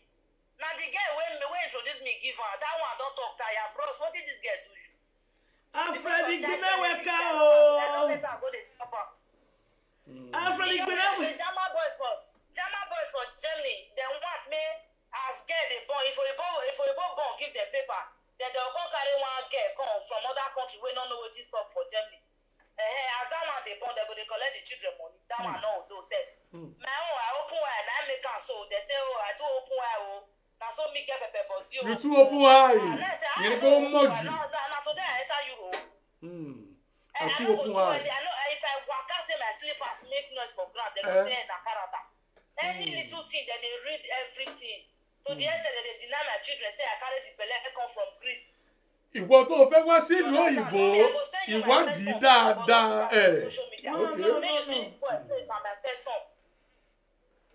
Now the guy when introduce me, give her that one don't talk tire, bros. What did this guy do you? Alfred Igbineweka German boys for Germany, they want me as girl they born. If we born, give them paper. Then they'll come carry one girl come from other country we don't know what is up for Germany. oh, they say, oh, I do open eye, oh. Now so me get pepper body, oh. You too open eye. You go moji. Now today I enter you, oh. I too open eye. I know if I walk out, say my slippers make noise for ground, they go say na character. Any little thing that they read everything. So the end that they deny my children, say I carry the belle, I come from Greece. Ìwọ tó fẹ́ wá sílùú òyìnbó ìwádìí dáadáa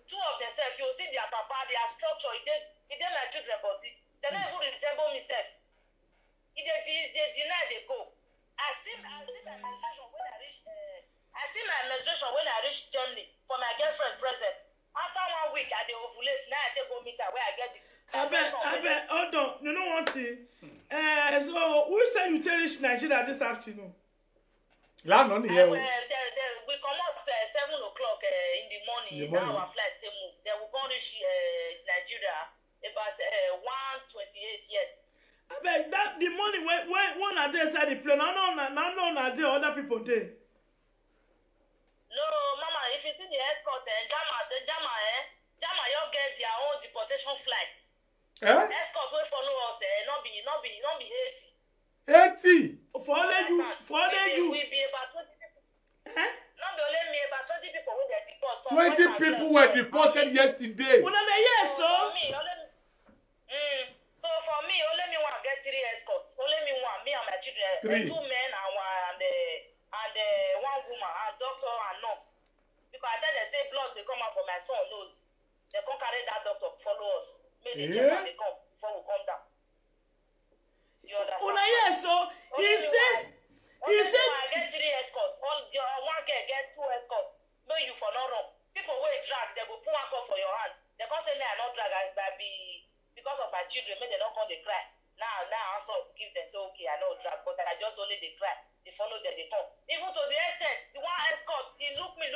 Two of themselves, you see their papa, their structure, it dey my children body. They don't even resemble me self. They deny they go. I see my menstruation when I reach Germany for my girlfriend present. After 1 week, I dey ovulate. Now I take go meet her where I get this. I bet, hold on. You know one thing? So, who said you tell reach Nigeria this afternoon? Lánàá nìyẹn o. We come out 7 o'clock in the morning. Now our flight still move. Then we go reach Nigeria about 1:28. Yes. I bet that the morning when I dey inside the plane, I know there other people there. No, Mama, if you see the escort, Jama, you get their own deportation flights. Escort will follow us, not be 80. 80? For only you. We be about 20 people. Not be only me, about 20 people who they deport. 20 people were deported yesterday. Well, yes, so. So for me, only me one get 3 escorts. Only me one, me and my children, 2 men and one woman, and doctor and nurse. Because I tell them, say blood they come out for my son nose. They can't carry that doctor follow us. Make they check and they come before we come down. You understand? Well, yes, so he said I get 3 escorts. One girl get 2 escorts. No, you for no wrong. People will drag, they go pull alcohol for your hand. They can't say me I not drag, I be because of my children, maybe they don't come they cry. Now I also give them say okay, I know drag, but I just only they cry. They follow them, they come. Even to the extent, the one escort, he look me.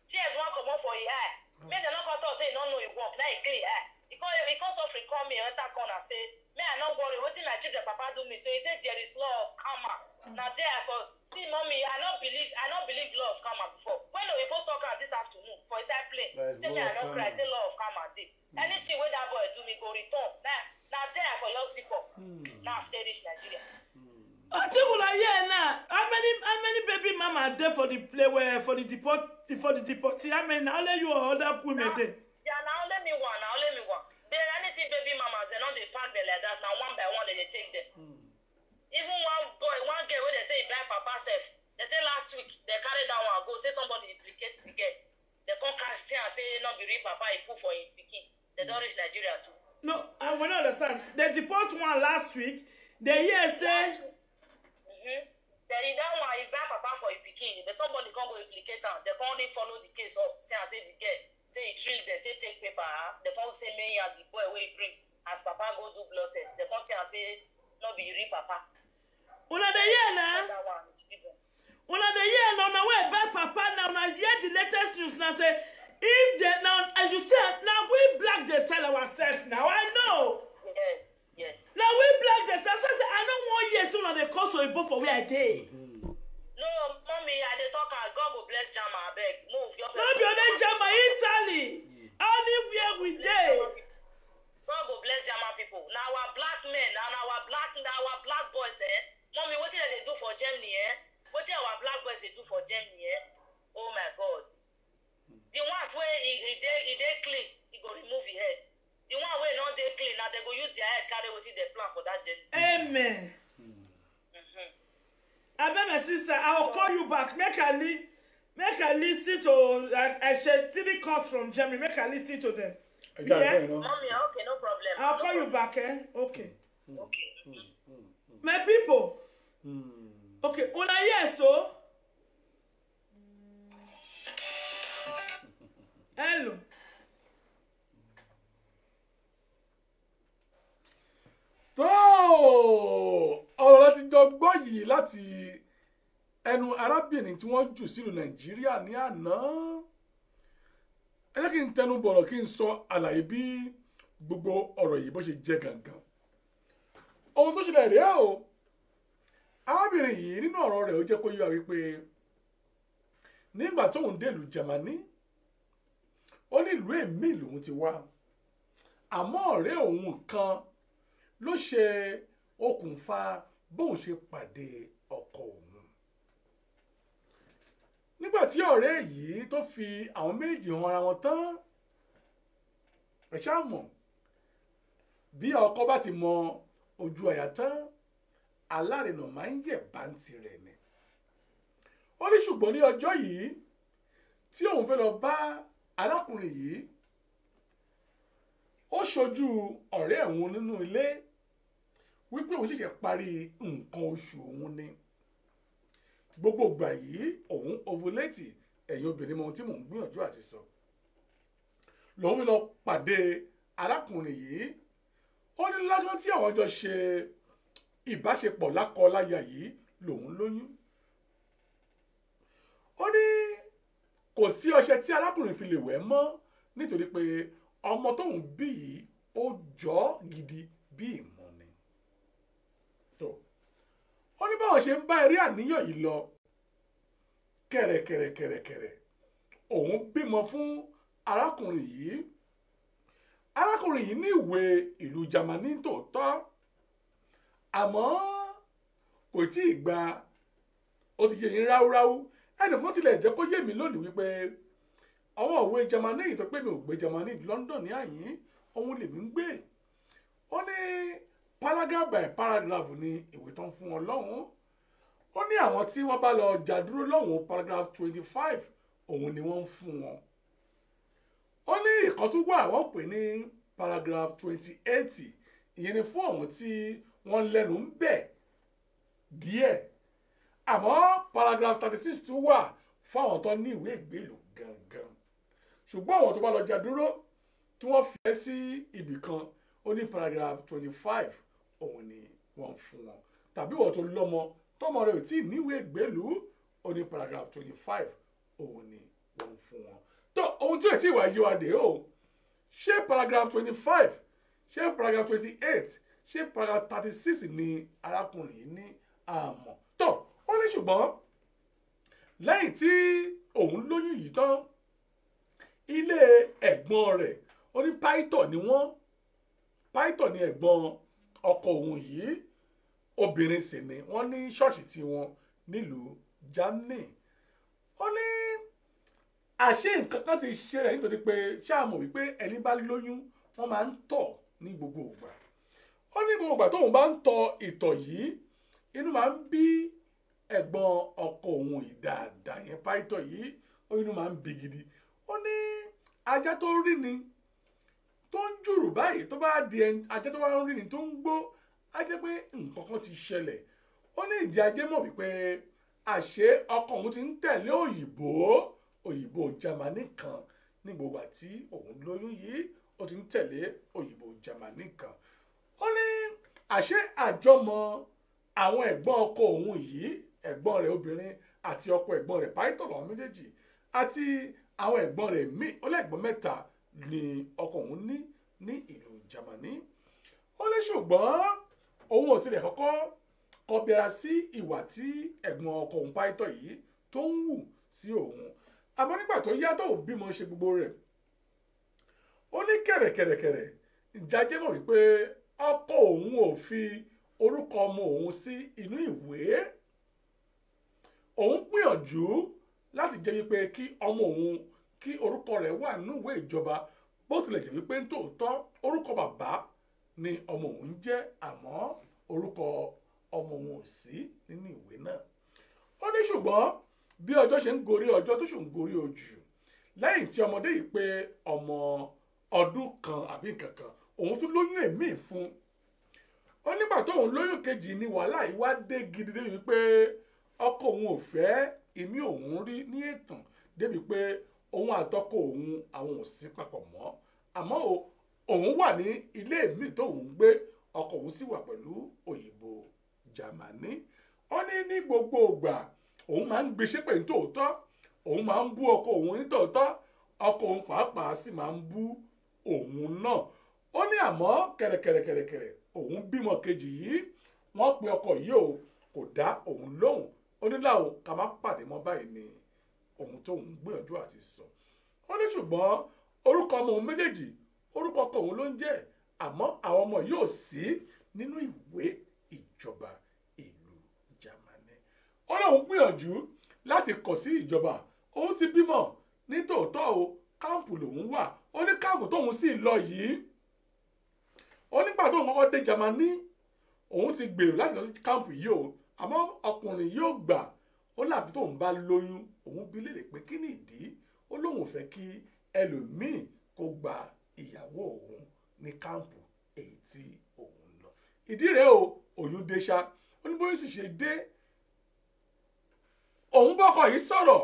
Tears one come up for his eye. Make them not come talk say he don't know he walk. Now he clear eye. He can't suffer, call me, enter corner say, may I not worry, what my children papa do me? So he said there is law of karma. Now therefore, see mommy, I not believe law of karma before. When we both talk this afternoon for his side plane, say me I not cry, say law of karma day. Anything where that boy do me go return. Now therefore your zip up. Now after reach Nigeria. I think now. How many baby mama are there for the play where for the deportee? I mean, now let you other women there. Yeah, now let me one. There anything baby mamas, they don't they pack them like that. Now one by one they take them. Even one girl where they say he buy papa self. They say last week they carry that one go say somebody implicate the girl. They come cast and say not be real papa he put for him picking. They don't reach Nigeria too. No, I will not understand. They deport one last week. They hear say. Then that one he buy papa for him picking, but somebody can't go implicate them. They can't only follow the case up. Say the girl. Say he trill them, take paper. They can't say me and the boy where he bring as papa go do blood test. They can't say and say no be real papa. Una the year now. Una the year now. Now where bad papa now? Now hear the latest news now say if they now as you said now we black they sell ourselves now. I know. Yes. Now we black they sell. So I say I don't want years soon on the cost of a both for where I did. No, mommy, I dey talk and God will bless Jama. I beg, move yourself. No be only Jama, Italy. Anywhere we dey. God will bless Jama people. Now our black men, now our black boys, Mommy, what did they do for Germany, What did our black boys they do for Germany, Oh my God. The ones where he dey clean, he go remove his head. The one where not they clean, now they go use their head carry what they plan for that Germany. Amen. I bet my sister, I will call you back. Make her listen to I shared 3 calls from Germany. Make her listen to them. Yeah? Mommy, okay, no problem. I'll call you back, Okay. Okay. My people. Okay, una yes, so. Hello. Ọ̀rọ̀ láti jọ gbọ́ yìí láti ẹnu arábìnrin tí wọ́n jù sílùú Nàìjíríà ní àná. Ẹ jẹ́ kí n tẹnu bọ̀rọ̀ kí n sọ àlàyé bí gbogbo ọ̀rọ̀ yìí bó ṣe jẹ́ gangan. Ohun tó ṣẹlẹ̀ rèé o. Arábìnrin yìí nínú ọ̀rọ̀ rẹ̀ ó jẹ́ kó yé wa wípé nígbà tóun dé ìlú Jámánì ó ní ìlú èmi lòun ti wá àmọ́ ọ̀rẹ́ òun kan ló ṣe okùnfà bóun ṣe pàdé ọkọ òun nígbà tí ọ̀rẹ́ yìí tó fi àwọn méjì hàn ara wọn tán ẹ ṣáà mọ̀ bí ọkọ bá ti mọ ojú àyà tán alárinà máa ń yẹ̀ bántì rẹ̀ ni ó ní ṣùgbọ́n ní ọjọ́ yìí tí òun fẹ́ lọ bá arákùnrin yìí ó ṣojú ọ̀rẹ́ òun nínú ilé wípé òun ṣẹ̀ṣẹ̀ parí nǹkan oṣù òun ni gbogbo ìgbà yìí òun ovulate ẹ̀yin obìnrin mọ ohun tí mò ń gbìyànjú àti sọ lòun fi lọ pàdé arákùnrin yìí ó ní lọ́jọ́ tí àwọn jọ ṣe ìbáṣepọ̀ lákọláya yìí lòun lóyún ó ní kò sí ọṣẹ tí arákùnrin fi lè wẹ̀ mọ́ nítorí pé ọmọ tóun bí yìí ó jọ gidi bí ìmọ̀ ni tó ó ní báwọn ṣe ń bá eré àníyàn yìí lọ kẹ̀rẹ̀kẹ̀rẹ̀kẹ̀rẹ̀ òun bímọ fún arákùnrin yìí ní ìwé ìlú Jámánì tòótọ́ àmọ́ kò tí ì gba ó ti yé yín ráúráú ẹnìkan tilẹ̀ jẹ́ kó yé mi lónìí wípé àwọn òwe Jámánì yìí tó pé mi ò gbé Jámánì London ní àyín òun lèmi ń gbé ó ní paragraph by paragraph ní ìwé tó ń fún wọn lọ́hùn ó ní àwọn tí wọ́n bá lọ jà dúró lọ́hùn paragraph 25 òun ni wọ́n ń fún wọn ó ní ìkan tún wà wọ́n pè ní paragraph 28 ìyẹn ni fún àwọn tí wọ́n lẹ́nu ń bẹ̀ díẹ̀ àmọ́ paragraph 36 tún wà fún àwọn tó ní ìwé ìgbélú gangan ṣùgbọ́n àwọn tó bá lọ jà dúró tí wọ́n fẹ́ sí ibì kan ó ní paragraph 25 òun ni wọ́n fún wọn tàbí wọ́n tó lọ́mọ tọ́mọ rẹ̀ ò tí ì níwèé ìgbélú ó ní paragraph 25 òun ni wọ́n fún wọn tó ohun tí ò tí ì wá yí wa dé o ṣé paragraph 25 ṣé paragraph 28 ṣé paragraph 36 ni arákùnrin yìí ní àmọ́ tó ó ní ṣùgbọ́n lẹ́yìn tí òun lóyún yìí tán ilé ẹ̀gbọ́n rẹ̀ ó ní pásítọ̀ ni wọ́n pásítọ̀ ni ẹ̀gbọ́n ọkọ òun yìí obìnrin sì ni wọ́n ní ṣọ́ọ̀ṣì tiwọn nílùú Germany ó ní àṣé nǹkan kan ti ṣẹlẹ̀ nítorí pé ṣáàmù wípé ẹni bá lóyún wọ́n máa ń tọ̀ ní gbogbo ìgbà ó ní gbogbo ìgbà tóun bá ń tọ̀ ìtọ̀ yìí inú máa ń bí ẹ̀gbọ́n ọkọ òun yìí dáadáa yẹn pásítọ̀ yìí ó inú máa ń bí gidi ó ní ajá tó rí ni tó ń jùrù báyìí tó bá di ajá tó wá ń rí ni tó ń gbó á jẹ́ pé nǹkan kan ti ṣẹlẹ̀ ó ní ìdí ajé mọ̀ wípé àṣé ọkọ òun ti ń tẹ̀lé òyìnbó Jámánì kan ní gbogbo àti òun lóyún yìí ó ti ń tẹ̀lé òyìnbó Jámánì kan ó ní àṣé àjọmọ àwọn ẹ̀gbọ́n ọkọ òun yìí ẹ̀gbọ́n rẹ̀ obìnrin àti ọkọ ẹ̀gbọ́n rẹ̀ pásítọ̀ làwọn méjèèjì àti àwọn ẹ̀gbọ́n rẹ̀ míì ó lẹ́gbọ́n mẹ́ta ni ọkọ òun ní ìlú Jámánì ó ní ṣùgbọ́n òun ò tilẹ̀ kọ́kọ́ kọbiara sí ìwà tí ẹ̀gbọ́n ọkọ òun pásítọ̀ yìí tó ń wù sí òun àmọ́ nígbà tó yá tó bímọ ṣe gbogbo rẹ̀ ó ní kẹ̀rẹ̀kẹ̀rẹ̀kẹ̀rẹ̀ ìjájẹ́ mọ̀ wípé ọkọ òun ò fi orúkọ ọmọ òun sí inú ìwé òun gbìyànjú láti jẹ́ wípé kí ọmọ òun kí orúkọ rẹ̀ wà nínú ìwé ìjọba bó tilẹ̀ jẹ́ wípé nítòótọ́ orúkọ bàbá ni ọmọ òun jẹ́ àmọ́ orúkọ ọmọ òun ò sí nínú ìwé náà ó ní ṣùgbọ́n bí ọjọ́ ṣe ń gorí ọjọ́ tó ṣe ń gorí ojú lẹ́yìn tí ọmọdé yìí pé ọmọ ọdún kan àbí nǹkan kan òun tún lóyún èmí fún ó nígbà tóun lóyún kejì ní wàhálà yìí wá dé gidi débi wípé ọkọ òun ò fẹ́ ìmí òun rí ní ètàn débi pé òun àtọkọ òun àwọn ò sí papọ̀ mọ́ àmọ́ òun wà ní ilé mi tóun gbé ọkọ òun sì wà pẹ̀lú òyìnbó Jámánì ó ní gbogbo ìgbà òun máa ń gbéṣẹ́ pẹ̀lú tòótọ́ òun máa ń bú ọkọ òun ní tòótọ́ ọkọ òun pàápàá sì máa ń bú òun náà ó ní àmọ́ kẹ̀rẹ̀kẹ̀rẹ̀kẹ̀rẹ̀ òun bímọ kejì yìí wọ́n pe ọkọ yìí o kò dá òun lóhùn ó ní láwọn ká má pàdé mọ́ báyìí ni ohun tóun gbìyànjú àti sọ ó ní ṣùgbọ́n orúkọ ọmọ òun méjèèjì orúkọ ọkọ òun ló ń jẹ́ àmọ́ àwọn ọmọ yóò sí nínú ìwé ìjọba ìlú Jámánì. ó lóun gbìyànjú láti kọ̀ sí ìjọba òun ti bímọ ní tòótọ́ o káàmpù lòun wà ó ní káàmpù tóun sì lọ yìí ó nígbà tóun kọ́kọ́ dé Jámánì òun ti gbèrò láti lọ sí káàmpù yìí o àmọ́ ọkùnrin yóò gbà ó láàbí tóun bá lóyún òun bi léèrè pé kí ni ìdí ó lóun ò fẹ́ kí ẹlòmíì kó gba ìyàwó òun ní káàmpù èyí tí òun lọ ìdí rèé o oyún dé ṣá ó ní bóyá sì ṣe dé òun bọ́kọ yìí sọ̀rọ̀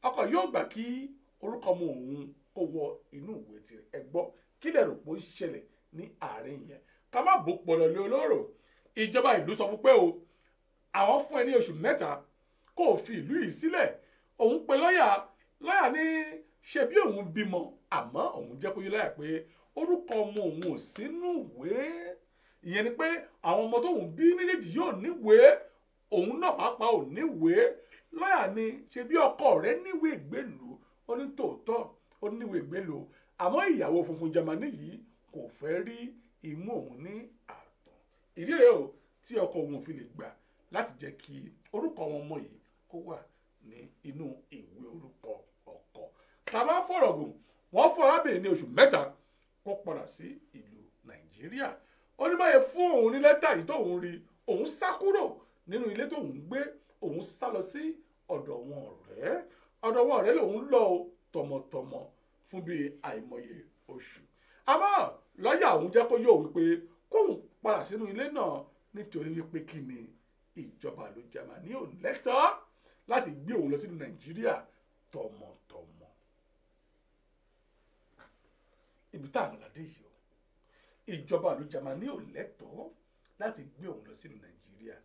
ọkọ yóò gbà kí orúkọ ọmọ òun kó wọ inú ìwé tirẹ̀ ẹ gbọ́ kí lè rò pé ó ṣẹlẹ̀ ní àárín yẹn ká má bò pọ̀lọ̀ lé olóró ìjọba ìlú sọ fún pé o àwọn fún ẹ ní oṣù 3 kó o fi ìlú yìí sílẹ̀ òun pe lọ́yà ní ṣe bí òun bímọ àmọ́ òun jẹ́ kó yé lọ́yà pé orúkọ ọmọ òun ò sínú ìwé ìyẹn ni pé àwọn ọmọ tóun bí méjèèjì yóò níwèé òun náà pàápàá ò níwèé lọ́yà ní ṣe bí ọkọ rẹ̀ níwèé ìgbélú ó ní tòótọ́ ó níwèé ìgbélú àmọ́ ìyàwó funfun Jámánì yìí kò fẹ́ rí imú òun ní àtọ̀ ìdí rèé o tí ọkọ òun fi lè gbà láti jẹ́ kí orúkọ àwọn ọmọ yìí kó wà ní inú ìwé orúkọ ọkọ tàbá fọ̀rọ̀ gùn wọ́n fún arábìnrin ní oṣù 3 kó padà sí ìlú Nàìjíríà ó ní báyìí fún òun ní lẹ́tà yìí tóun rí òun sá kúrò nínú ilé tóun gbé òun sá lọ sí ọ̀dọ̀ wọn ọ̀rẹ́ lòun lọ tọmọtọmọ fún bíi àìmọye oṣù àmọ́ lọ́ọ̀yà òun jẹ́ kó yóò wípé kóun padà sínú ilé náà nítorí wípé kí ni ìjọba ìlú Jámánì ò lẹ́tọ̀ọ́ láti gbé òun lọ sínú Nàìjíríà tọmọtọmọ ibi tá à ń ládé yìí o ìjọba ìlú Jámánì ò lẹ́tọ̀ọ́ láti gbé òun lọ sínú Nàìjíríà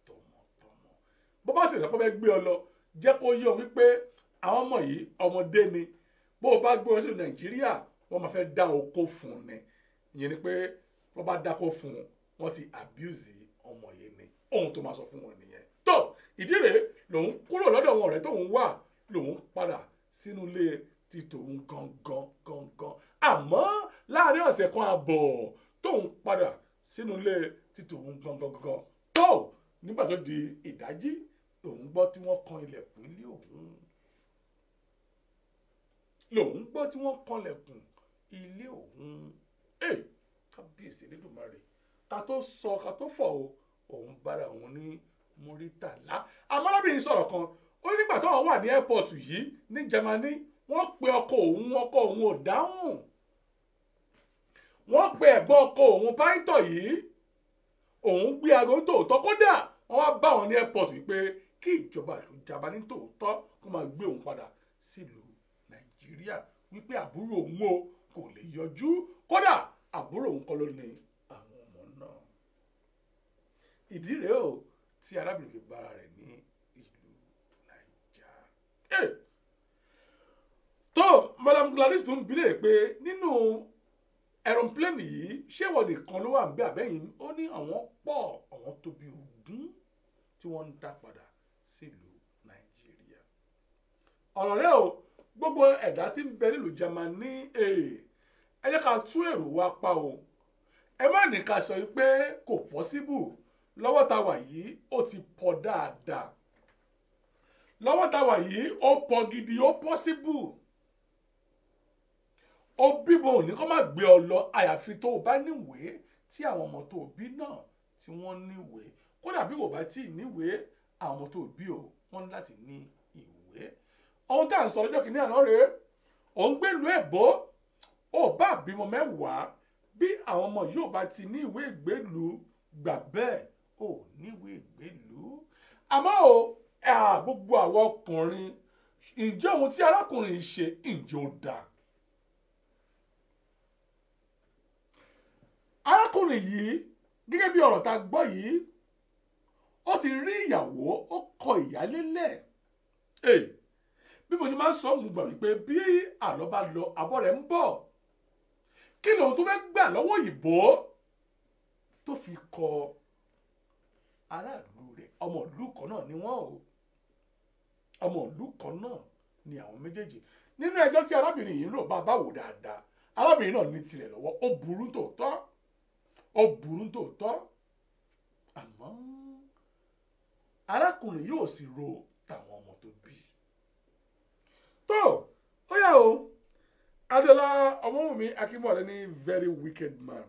tọmọtọmọ bó bá ti sọ pé bẹ́ẹ̀ gbé ọ lọ jẹ́ kó yé ọ wípé àwọn ọmọ yìí ọmọdé ni bó o bá gbé wọn sínú Nàìjíríà wọ́n máa fẹ́ dá oko fún un ni ìyẹn ni pé wọ́n bá dákó fún un wọ́n ti abuse ọmọ yìí ni ohun tó máa sọ fún wọn nìyẹn tó ìdí rèé lòun kúrò lọ́dọ̀ àwọn ọ̀rẹ́ tóun wà lòun padà sínú ilé ti tòun gangan àmọ́ láàrin ọ̀sẹ̀ kan àbọ̀ tóun padà sínú ilé ti tòun gangan tó nígbà tó di ìdájí lòun gbọ́ tí wọ́n kan ilẹ̀kùn ilé òun lòun gbọ́ tí wọ́n kan ilẹ̀kùn ilé òun kábíyèsí Elédùmarè ká tó sọ ká tó fọ̀ o òun bára òun ní Muritala amọ́lábìnrin sọ̀rọ̀ kan ó nígbà táwọn wà ní airport yìí ní Jámánì wọ́n pe ọkọ òun ò dáhùn wọ́n pe ẹ̀gbọ́n ọkọ òun pàìtọ̀ yìí òun gbé aago tòótọ́ kódà wọ́n wá bá wọn ní airport wípé kí ìjọba ìlú Jámánì tòótọ́ kó máa gbé òun padà sílùú Nàìjíríà wípé àbúrò òun o kò lè yọjú kódà àbúrò òun kọ́ ló ní àwọn ọmọ náà ìdí rèé o tí arábìnrin fi bára rẹ̀ ní ìlú Nàìjà. tó Madam Gladys tó ń bi léèrè pé nínú aeroplane yìí ṣé wọ́n nìkan ló wà ń bẹ àbẹ́yìn ó ní àwọn pọ̀ àwọn tó bí 20 tí wọ́n ń dá padà sílùú Nàìjíríà. ọ̀rọ̀ rẹ̀ o gbogbo ẹ̀dá tí ń bẹ nílùú Jámánì ẹ jẹ́ ká tú èrò wa pa o ẹ má ní ká sọ pé kò pọ́síbù lọ́wọ́ tá wà yìí ó ti pọ̀ dáadáa lọ́wọ́ tá wà yìí ó pọ̀ gidi ó pọ́síbù ó bímọ òní kó má gbé ọ lọ àyàfi tó o bá níwèé tí àwọn ọmọ tó o bí náà tí wọ́n níwèé kódà bí kò bá tí ì níwèé àwọn ọmọ tó o bí o wọ́n ní láti ní ìwé ohun tá à ń sọ lọ́jọ́ kìíní àná rèé òun gbèlú èbó ó bá bímọ 10 bí àwọn ọmọ yóò bá ti ní ìwé ìgbélú gbà bẹ́ẹ̀ ò níwèé ìgbélú àmọ́ o gbogbo àwọn ọkùnrin ǹjẹ́ ohun tí arákùnrin ṣe ǹjẹ́ ó dáa arákùnrin yìí gẹ́gẹ́ bí ọ̀rọ̀ tá a gbọ́ yìí ó ti rí ìyàwó ó kọ ìyálé lẹ̀ bí mo ṣe máa ń sọ mú gbà wípé bí àlọ́ bá lọ àbọ̀ rẹ̀ ń bọ̀ kí lòun tó fẹ́ gbà lọ́wọ́ òyìnbó tó fi kọ aráàlú rẹ̀ ọmọ ìlú kan náà ni wọ́n o ọmọ ìlú kan náà ni àwọn méjèèjì nínú ẹjọ́ tí arábìnrin yìí ń rò bá wò dáadáa arábìnrin náà ní tirẹ̀ lọ́wọ́ ó burú tòótọ́ àmọ́ arákùnrin yóò sì ro tàwọn ọmọ tó bí tó ó yà o Adéọlá Ọmọ́wùmí Akínbọ̀dé ní very wicked man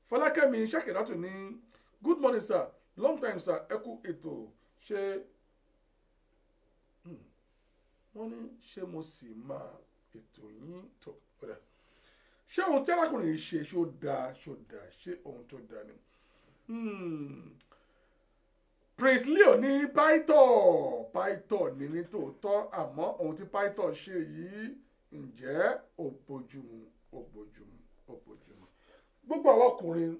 Fọlákẹ́mi Ṣàkìrátù ní good morning sir long time sir ẹ kú ètò ṣe wọ́n ní ṣé mo sì máa ètò yín tó padà ṣé ohun tí arákùnrin yìí ṣe ṣó dáa ṣé ohun tó dáa ni Prince Leo ní Python ní ní tòótọ́ àmọ́ ohun tí Python ṣe yìí ǹjẹ́ ó bójúmu gbogbo àwọn ọkùnrin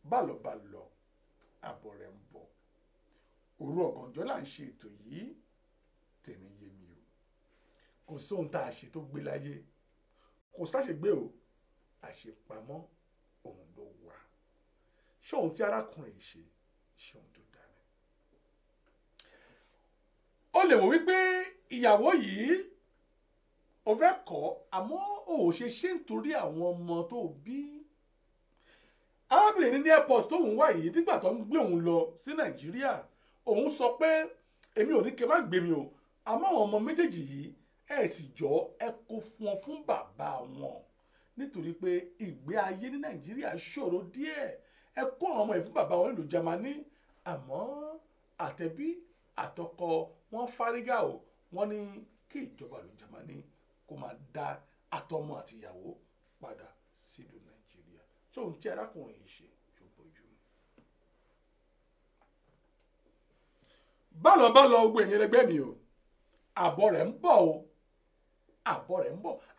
bálọ̀bálọ̀ àbọ̀ rẹ̀ ń bọ̀ òru ọ̀gànjọ́ là ń ṣe ètò yìí tèmi yé mi o kò sóhun tá a ṣe tó gbé láyé kò sáṣegbé o àṣepamọ́ òun ló wà ṣé ohun tí arákùnrin ṣe ṣé ohun tó dára ó lè wò wípé ìyàwó yìí ó fẹ́ kọ̀ àmọ́ ò ṣe nítorí àwọn ọmọ tó bí arábìnrin ní airport tóun wà yìí nígbà tó ń gbé òun lọ sí Nàìjíríà òun sọ pé èmi ò ní kí ẹ má gbé mi o àmọ́ àwọn ọmọ méjèèjì yìí ẹ sì jọ ẹ kó fún wọn fún bàbá wọn nítorí pé ìgbé ayé ní Nàìjíríà ṣòro díẹ̀ ẹ kó àwọn ọmọ ẹ fún bàbá wọn nílùú Jámánì àmọ́ àtẹ̀bí àtọkọ wọn fárígà o wọn ní kí ìjọba ìlú Jámánì kó máa dá àtọmọ àtìyàwó padà sílùú Nàìjíríà tó ń tí arákùnrin yìí ṣe ṣòbójú. bálọ̀ ogun ẹ̀yìn ẹlẹgbẹ́ mi o àbọ̀ rẹ̀ ń bọ̀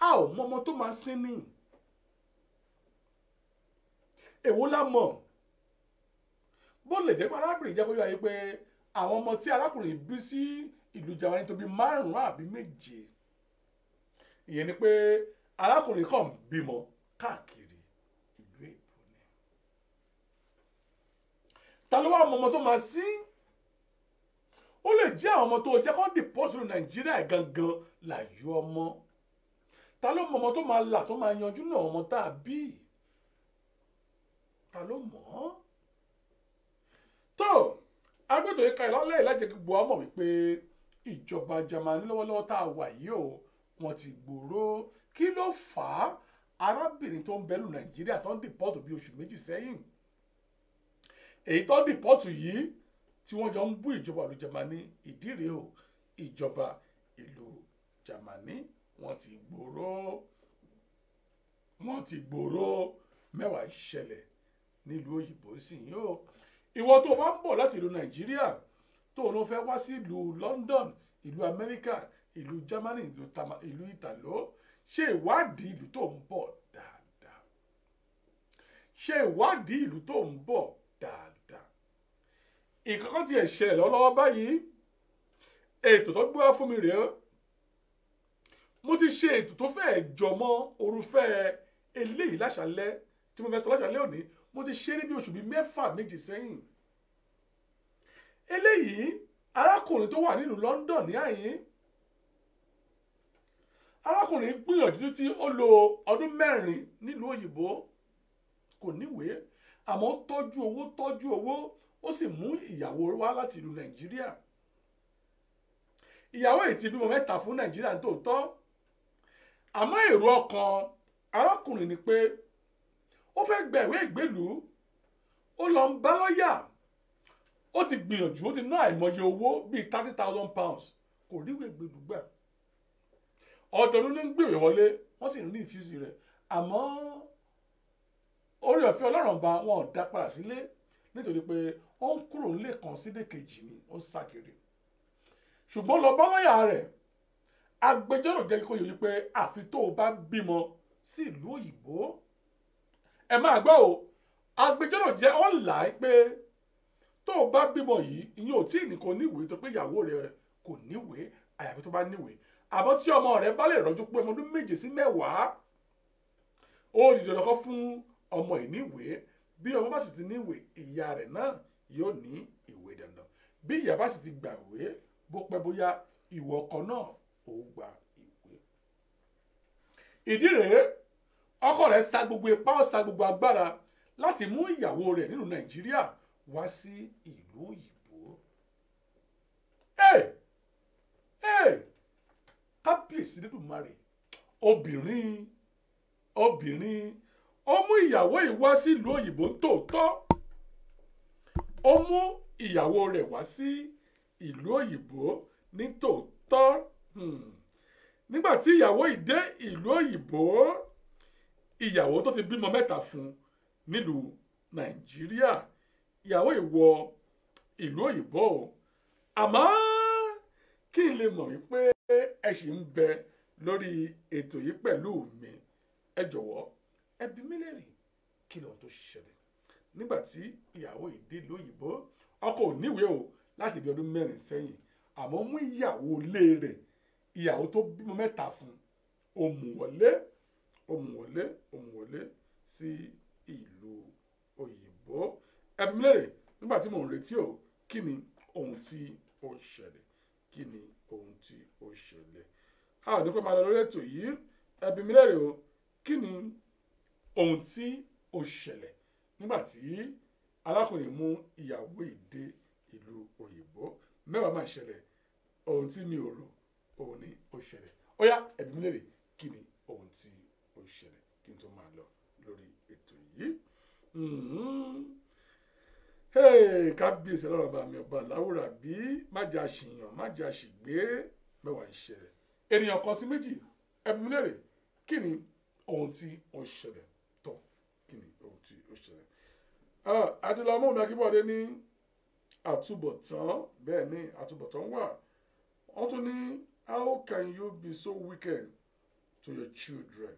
a ò mọ ọmọ tó máa sín ní èwo la mọ̀ bó lè jẹ́ pé arábìnrin jẹ́ kó yọ ayé pé àwọn ọmọ tí arákùnrin bí sí ìlú Jámánì tó bí 5 àbí 7 ìyẹn ni pé arákùnrin kan bímọ káàkiri ìlú èbó ni ta ló wá ọmọ tó máa sí ó lè jẹ́ àwọn ọmọ tó jẹ́ kó dìpọ́sì ní Nàìjíríà gangan láyọ̀ ọmọ ta ló mọ ọmọ tó máa là tó máa yanjú náà ọmọ tá a bí ta ló mọ̀ ọ́ tó agbẹ́tò yìí ka ìlọ́lẹ̀ láti gbọ́ ọmọ wípé ìjọba Jámánì lọ́wọ́lọ́wọ́ tá a wà yìí o wọ́n ti gbòòrò kí ló fà á arábìnrin tó ń bẹ lù Nàìjíríà tó ń dìpọ́tù bí oṣù 2 sẹ́yìn èyí tó ń dìpọ́tù yìí tí wọ́n jọ ń bú ìjọba ìlú Jámánì ìdí rèé o ìjọba ìlú Jámánì wọ́n ti gbòòrò mẹ́wàá ìṣẹ̀lẹ̀ nílùú òyìnbó sì yìí o ìwọ tó bá ń bọ̀ láti ìlú Nàìjíríà tó ló fẹ́ wá sí ìlú London ìlú Amẹ́ríkà ìlú Germany ìlú Ìtàló ṣe ìwádìí ìlú tó ń bọ̀ dáadáa ìkọ́kọ́ tí ẹ̀ ṣẹlẹ̀ lọ́wọ́ báyìí ètò tó gbé wá fún mi rèé mo ti ṣe ètò tó fẹ́ jọmọ́ orúfẹ́ eléyìí láṣálẹ́ tí mo fẹ́ sọ láṣálẹ́ òní mo ti ṣe ní bí oṣù bíi 6-7 sẹ́yìn eléyìí arákùnrin tó wà nílùú London ní àyín arákùnrin gbìyànjú tí ó lo ọdún 4 nílùú òyìnbó kò níwèé àmọ́ tọ́jú owó ó sì mú ìyàwó wá láti ìlú Nàìjíríà ìyàwó yìí ti bímọ 3 fún Nàìjíríà nítòótọ́ àmọ́ èrò ọkàn arákùnrin ni pé ó fẹ́ gba ìwé ìgbélùú ó lọ ń bá lọ́yà ó ti gbìyànjú ó ti ná àìmọye owó bíi £30,000 kò ríwé ìgbélùú gbà ọdọọdún ní gbèrè wọlé wọ́n sì ní ìfísì rẹ̀ àmọ́ orí ọ̀fẹ́ Ọlọ́run bá wọn ò dá padà sílé nítorí pé ó ń kúrò nílé kan sílé kejì ni ó ń sákiri ṣùgbọ́n lọ bá lọ́yà rẹ̀ agbẹjọ́rò jẹ́ kó yẹ pé àfi tó o bá bímọ sí ìlú òyìnbó ẹ máa gbọ́ o agbẹjọ́rò jẹ́ online pé tó o bá bímọ yìí ìyẹn ò tí ì nìkan níwèé tó pé ìyàwó rẹ̀ kò níwèé àyàfi tó bá níwèé àmọ́ tí ọmọ rẹ̀ bá lè rọ́jú pé ọmọ ọdún 7 sí 10 ó di dandan kó fún ọmọ yìí níwèé bí ọmọ bá sì ti níwèé ìyá rẹ̀ náà yóò ní ìwé dandan bí ìyá bá sì ti gbàwé bó pẹ́ bóyá ìwọ ọkọ náà ò gba ìwé ìdí rèé ọkọ rẹ̀ sa gbogbo ipá ó sa gbogbo agbára láti mú ìyàwó rẹ̀ nínú Nàìjíríà wá sí ìlú òyìnbó. Kábíyèsí Olódùmarè, obìnrin ó mú ìyàwó yìí wá sí ìlú òyìnbó tòótọ́, ó mú ìyàwó rẹ̀ wá sí ìlú òyìnbó ní tòótọ́. Nígbà tí ìyàwó yìí dé ìlú òyìnbó, ìyàwó tó ti bímọ 3 fún nílùú Nàìjíríà, ìyàwó yìí wọ ìlú òyìnbó. Àmọ́ kí n lè mọ̀ wípé ẹ ṣì ń bẹ lórí ètò yìí pẹ̀lú mi, ẹ jọ̀wọ́ ẹ bi mí léèrè kí lóhun tó ṣẹlẹ̀ nígbà tí ìyàwó yìí dé ìlú òyìnbó. Ọkọ ò níwèé o láti bí ọdún 4 sẹ́yìn, àmọ́ mú ìyàwó ilé rẹ̀, ìyàwó tó bímọ 3 fún, ó mú wọlé sí ìlú òyìnbó. Ẹ bi mí léèrè nígbà tí mò ń retí o, kí ni ohun tí ó ṣẹlẹ̀, kí ni ohun tí ó ṣẹlẹ̀. A ò ní pẹ́ máa lọ lórí ètò yìí. Ẹ bi mí léèrè o, kí ni ohun tí ó ṣẹlẹ̀ nígbà tí alákùnrin mú ìyàwó ìdè ìlú òyìnbó. Mẹ́wàá máa ṣẹlẹ̀, ohun tí mi ò rò òun ni ó ṣẹlẹ̀. Ó yá, ẹ bi mí léèrè kí ni ohun tí ó ṣẹlẹ̀ kí n tó máa lọ lórí ètò yìí. Kábíyèsí Ọlọ́run bá mi ọba láwùrà bí májà ṣìyàn májà ṣìgbé. Mẹ́wàá ń ṣẹlẹ̀, ènìyàn kan sí méjì. Ẹ bi mí léèrè kí ni ohun tí ó ṣẹlẹ̀ tọ́, kí ni ohun tí ó ṣẹlẹ̀. Adéọlá Ọmọ́wùmí Akínbọ̀dé ní àtúbọ̀tán, bẹ́ẹ̀ ni àtúbọ̀tán wà. Wọ́n tún ní how can you be so wicked to your children.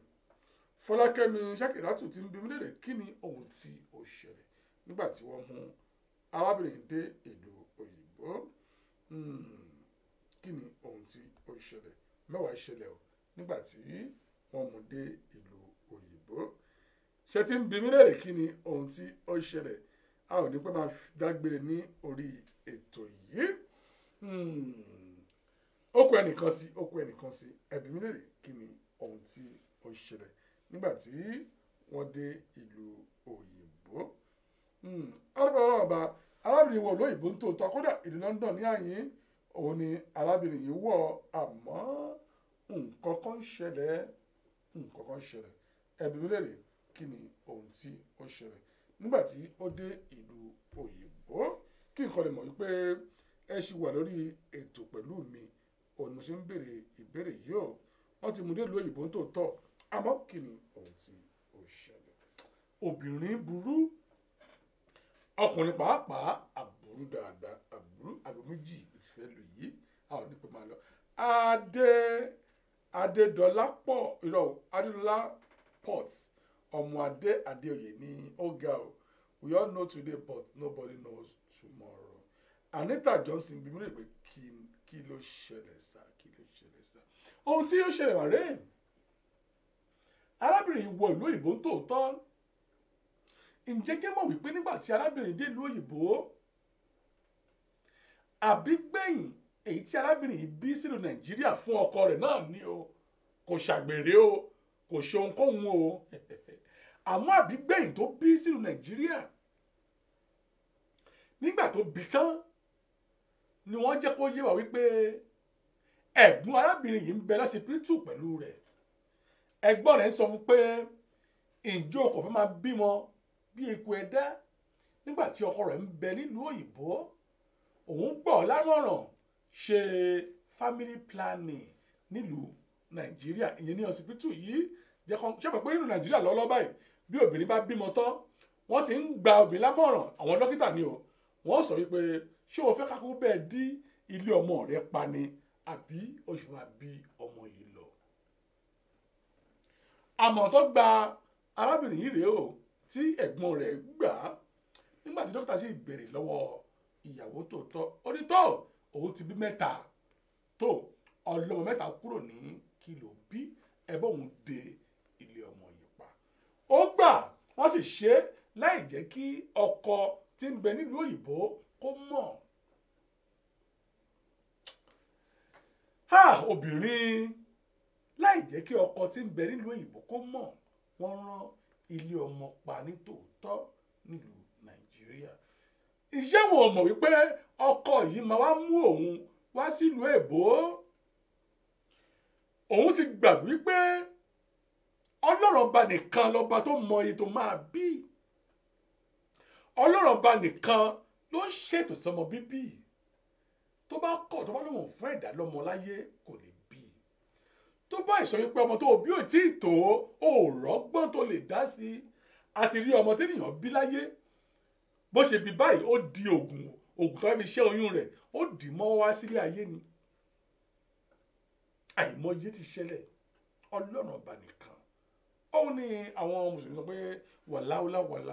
Fọlákẹ́mi Ṣàkìrátù ti ń bi mí léèrè kí ni ohun tí ó ṣẹlẹ̀ nígbà tí wọ́n mú arábìnrin dé ìlú òyìnbó. Kí ni ohun tí ó ṣẹlẹ̀. Mẹ́wàá ṣẹlẹ̀ o nígbà tí wọ́n mú dé ìlú òyìnbó. Ṣé tí ń bi mí léèrè kí ni ohun tí ó ṣẹlẹ̀. A ò ní pẹ́ máa dágbére ní orí ètò yìí. Ó kù ẹnìkan sí. Ẹ bi mí léèrè kí ni ohun tí ó ṣẹlẹ̀ nígbà tí wọ́n dé ìlú òyìnbó. Arábìnrin wọ lóyìnbó ń tòótọ́, kódà ìlú London ní àyín òun ni arábìnrin yìí wọ̀, àmọ́ nǹkan kan ṣẹlẹ̀. Ẹ bi mí léèrè kí ni ohun tí ó ṣẹlẹ̀ nígbà tí ó dé ìlú òyìnbó. Kí nǹkan lè mọ̀ wípé ẹ ṣì wà lórí ètò pẹ̀lú mi, òun mo ṣe ń béèrè ìbéèrè yìí o. Wọ́n ti mú dé ìlú òyìnbó ń tòótọ́, àmọ́ kí ni ohun tí ó ṣẹlẹ̀. Obìnrin burú, ọkùnrin pàápàá àbúrú dáadáa, àbúrú méjì ti fẹ́ lò yìí. A ò ní pẹ́ máa lọ. Adédọ́lá Port, ọmọ Adéoyè ní ọ̀gá o. We all know today but nobody knows tomorrow. Anita Johnson bí mi lè pé kí ló ṣẹlẹ̀ sá. Ohun tí yóò ṣẹlẹ̀ wà rèé. Arábìnrin yìí wọ ìlú òyìnbó tòótọ́. Ǹjẹ́ jẹ́ mọ̀ wípé nígbà tí arábìnrin dé ìlú òyìnbó, àbígbẹ̀yìn èyí tí arábìnrin yìí bí sílùú Nàìjíríà fún ọkọ rẹ̀ náà ni o, kò ṣàgbèrè o, kò ṣe ohunkóhun o. Àmọ́ àbígbẹ̀yìn tó bí sílùú Nàìjíríà, nígbà tó bí tán ni wọ́n jẹ́ kó yé wa wípé ẹ̀gbọ́n arábìnrin yìí ń bẹ lọ́sibítù pẹ̀lú rẹ̀. Ẹ̀gbọ́n rẹ̀ ń sọ fún pé ǹjẹ́ o kò fẹ́ máa bímọ bí eku ẹ̀dá nígbà tí ọkọ rẹ̀ ń bẹ nílùú òyìnbó. Òun gbọ́ lámọ̀ràn ṣe family planning nílùú Nàìjíríà, ìyẹn ní ọsibítù yìí. Ṣé pé nínú Nàìjíríà lọ́lọ́ báyìí bí obìnrin bá bímọ tán, wọ́n ti ń gba obìnrin lámọ̀ràn, àwọn dókítà ni o. Wọ́n sọ wípé ṣé o fẹ́ kákó bẹ́ẹ̀ dí ilé ọmọ rẹ pa ni àbí o ṣe máa bí ọmọ yìí lọ. Àmọ́ tó gba arábìnrin yìí rèé o, tí ẹ̀gbọ́n rẹ̀ gbà á nígbà tí dókítà sì béèrè lọ́wọ́ ìyàwó tòótọ́. Ó ní tó òun ti bí 3 tó ọlọ́mọ 3 kúrò ní kí ló bí, ẹbọ òun dé ilé ọmọ yìí pa. Ó gbà, wọ́n sì ṣe láì jẹ́ kí ọkọ tí ń bẹ nílùú òyìnbó kó mọ̀. Obìnrin láì jẹ́ kí ọkọ tí ń bẹ nílùú òyìnbó kó mọ̀ wọ́n rán ilé ọmọ pa ní tòótọ́ nílùú Nàìjíríà. Ìjẹ́ wọn mọ̀ wípé ọkọ yìí máa wá mú òun wá sílùú èbó. Òun ti gbàgbé wípé Ọlọ́run ọba nìkan lọ́ba tó mọ iye tó máa bí. Ọlọ́run ọba nìkan ló ń ṣètò sọmọ bíbí. Tó bá kọ̀ tó bá lóun fún ẹ̀dá lọ́mọ láyé kò lè bí. Tó bá ìsọ wípé ọmọ tó bí ò tí ì tó òòrọ́gbọ́n tó lè dá sí àti rí ọmọ tẹ́nìyàn bí láyé bó ṣe bí báyìí ó di ògùn tó fi ṣẹ́ oyún rẹ̀ ó dì mọ́ wá sílé ayé ni. Àìmọye ti ṣẹlẹ̀ Ọlọ́run ọba nìkan. Òun ni àwọn mùsùlùmí sọ pé wàláwùlá wàlá.